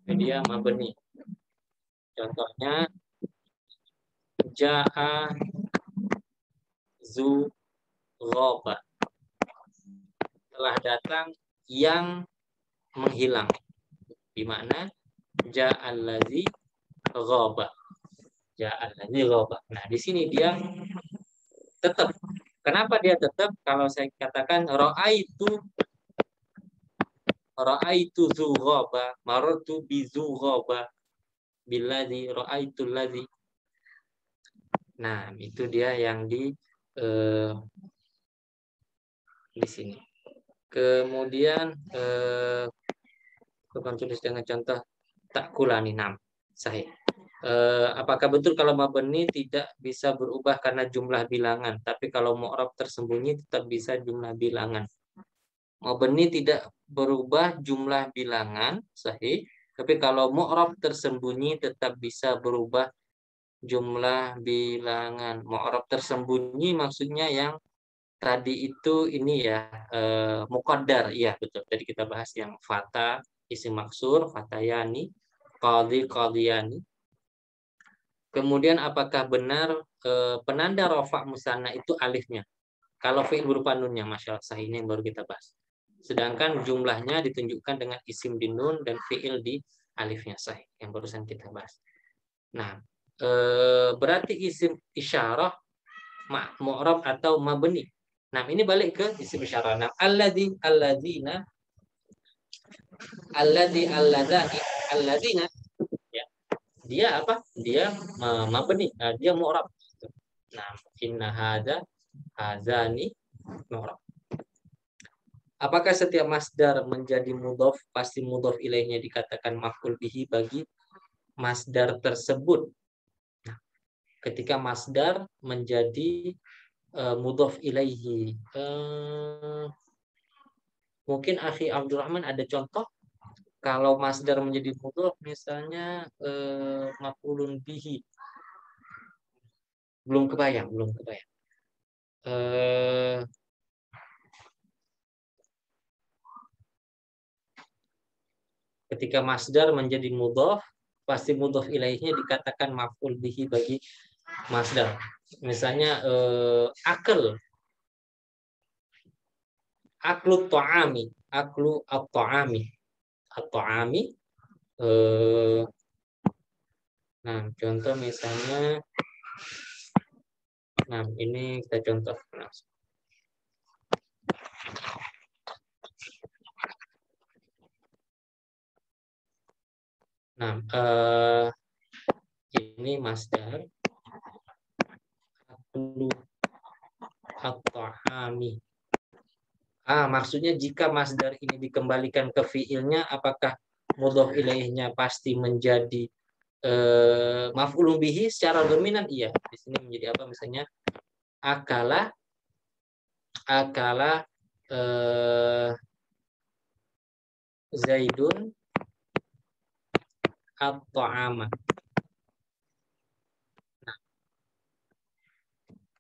Dia mabni. Contohnya ja'a zu ghaba, telah datang yang menghilang. Di mana ja'allazi ghaba. Ja'allazi ghaba. Nah, di sini dia tetap. Kenapa dia tetap? Kalau saya katakan ra'aitu zu ghaba, marartu bi zu ghaba, billadzi ra'aitu ladzi. Nah, itu dia yang di sini. Kemudian tulis dengan contoh takulani sahih. Apakah betul kalau mabni tidak bisa berubah karena jumlah bilangan, tapi kalau mu'rab tersembunyi tetap bisa jumlah bilangan? Mabni tidak berubah jumlah bilangan, sahih, tapi kalau mu'rab tersembunyi tetap bisa berubah jumlah bilangan. Mu'rab tersembunyi maksudnya yang tadi itu ini ya, muqaddar, ya betul. Tadi kita bahas yang fata, isim maksur, fatayani, qadhi, qadhiyani. Kemudian apakah benar penanda rafa musanna itu alifnya? Kalau fi'il berupa nunnya, masyaallah, sahih, ini yang baru kita bahas. Sedangkan jumlahnya ditunjukkan dengan isim di nun dan fi'il di alifnya, sahih, yang barusan kita bahas. Nah, berarti isim isyarah mu'rab atau mabni. Nah, ini balik ke isim isyarah. Nah, alladzina ya. Dia apa? Dia mabni, dia mu'rab. Nah, inna hadzani mu'rab. Apakah setiap masdar menjadi mudhof pasti mudhof ilaihnya dikatakan maf'ul bihi bagi masdar tersebut? Nah, ketika masdar menjadi mudhof ilaihi, mungkin akhi Abdurrahman ada contoh kalau masdar menjadi mudhof, misalnya maf'ulun bihi. Belum kebayang. Ketika masdar menjadi mudhof, pasti mudhof ilaihnya dikatakan maf'ul bihi bagi masdar. Misalnya aklu ta'ami, aklu at-ta'ami. At-ta'ami. Nah, contoh misalnya, nah ini kita contoh. Nah, ini masdar aklu at-ta'ami. Maksudnya jika masdar ini dikembalikan ke fiilnya, apakah mudhof ilaihnya pasti menjadi maf'ulun bihi secara dominan, iya. Di sini menjadi apa? Misalnya akala Zaidun at-ta'ama.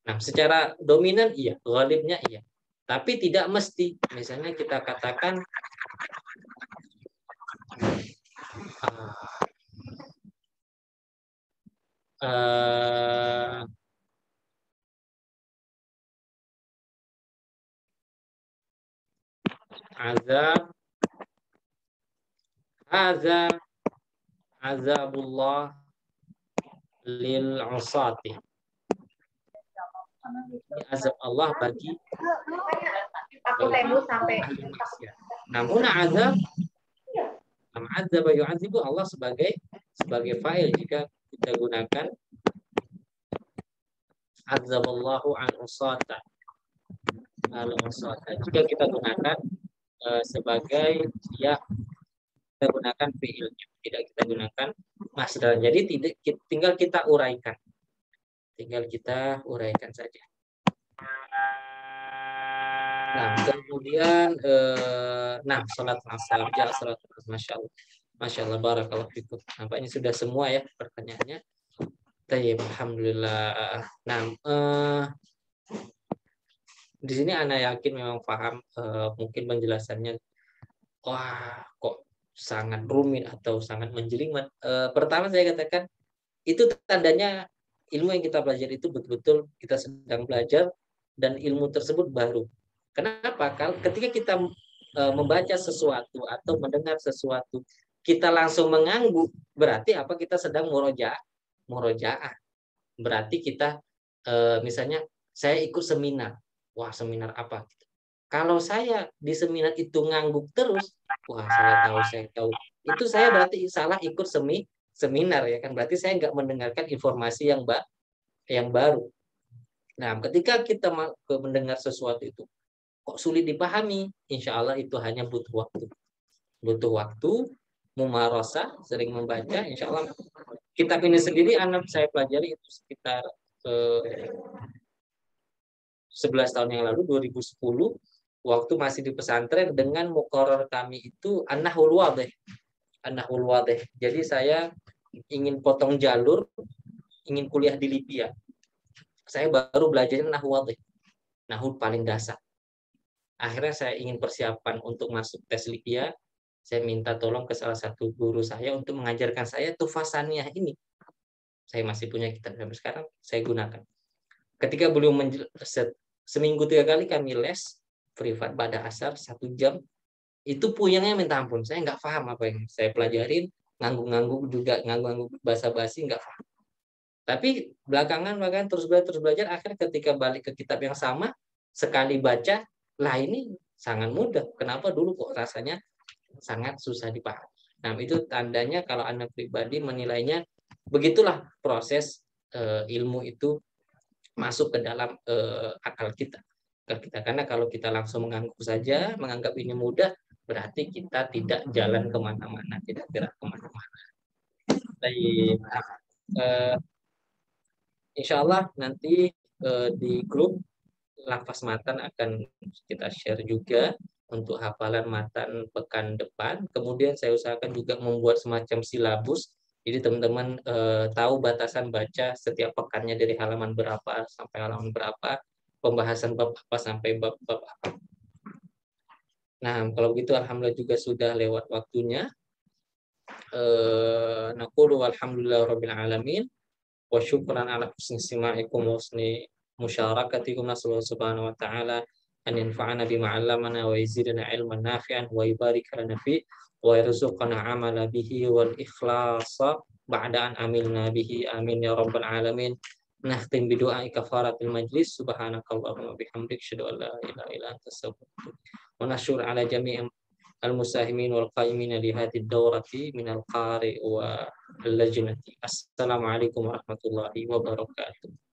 Nah, secara dominan iya, ghalibnya iya. Tapi tidak mesti. Misalnya kita katakan azabullah lil usati. Azab Allah bagi manusia. Namun azab yu'adzibu Allah sebagai fa'il jika kita gunakan azaballahu an usata. Jika kita gunakan sebagai ya, kita gunakan fi'ilnya, tidak kita gunakan masdar. Jadi tinggal kita uraikan. Saja. Nah, kemudian salat asar, salat Masya Allah, barakallahu fikum. Nampaknya sudah semua ya pertanyaannya. Tayyib, alhamdulillah. Nah, di sini Ana yakin memang paham, mungkin penjelasannya wah kok sangat rumit atau sangat menjelimet. Pertama saya katakan itu tandanya ilmu yang kita pelajari itu betul-betul kita sedang belajar dan ilmu tersebut baru. Kenapa? Ketika kita membaca sesuatu atau mendengar sesuatu, kita langsung mengangguk, berarti apa? Kita sedang murojaah. Berarti kita misalnya saya ikut seminar. Wah, seminar apa? Kalau saya di seminar itu ngangguk terus, wah saya tahu. Itu saya berarti salah ikut seminar ya kan, berarti saya nggak mendengarkan informasi yang baru. Nah, ketika kita mendengar sesuatu itu kok sulit dipahami, insya Allah itu hanya butuh waktu, mumarasah, sering membaca, insya Allah. Kitab ini sendiri anak saya pelajari itu sekitar 11 tahun yang lalu, 2010, waktu masih di pesantren, dengan muqarrar kami itu an-nahwul wadih. Jadi saya ingin potong jalur, ingin kuliah di Libya. Saya baru belajar nahwu paling dasar. Akhirnya saya ingin persiapan untuk masuk tes Libya. Saya minta tolong ke salah satu guru saya untuk mengajarkan saya tufasaniyah ini. Saya masih punya kitab sampai sekarang, saya gunakan. Ketika beliau seminggu 3 kali kami les privat pada asar 1 jam, itu puyengnya minta ampun. Saya nggak paham apa yang saya pelajarin, ngangguk basa-basi, nggak paham. Tapi belakangan terus belajar, akhirnya ketika balik ke kitab yang sama, sekali baca, lah ini sangat mudah. Kenapa dulu kok rasanya sangat susah dipahami? Nah, itu tandanya kalau Anda pribadi menilainya, begitulah proses ilmu itu masuk ke dalam akal kita. Karena kalau kita langsung menganggap saja, menganggap ini mudah, berarti kita tidak jalan kemana-mana, tidak gerak kemana-mana. Baik, insya Allah nanti di grup lafaz matan akan kita share juga untuk hafalan matan pekan depan. Kemudian saya usahakan juga membuat semacam silabus. Jadi teman-teman tahu batasan baca setiap pekannya dari halaman berapa sampai halaman berapa, pembahasan bab apa sampai bab apa. Nah, kalau begitu alhamdulillah juga sudah lewat waktunya. Naqulu walhamdulillahirabbil alamin wa syukran ala husni istima'ikum wa husni musyarakatikum. Nasallahu subhanahu wa ta'ala an yanfa'ana bima 'allamana wa yazidana ilman nafi'an wa yubarik lana fi wa yarzuqana 'amala bihi wal ikhlasa ba'da an amilna bihi, amin ya rabbal alamin. Nakhtim bi du'ai kafaratil majlis. Subhanakallahumma bihamdik, asyhadu an la ilaha illa anta, astaghfiruka wa nasyur ala jami'il al-musahimin wal qaimin li hadhihi ad-dawrati min al-qari wa al-lajnati. Assalamualaikum warahmatullahi wabarakatuh.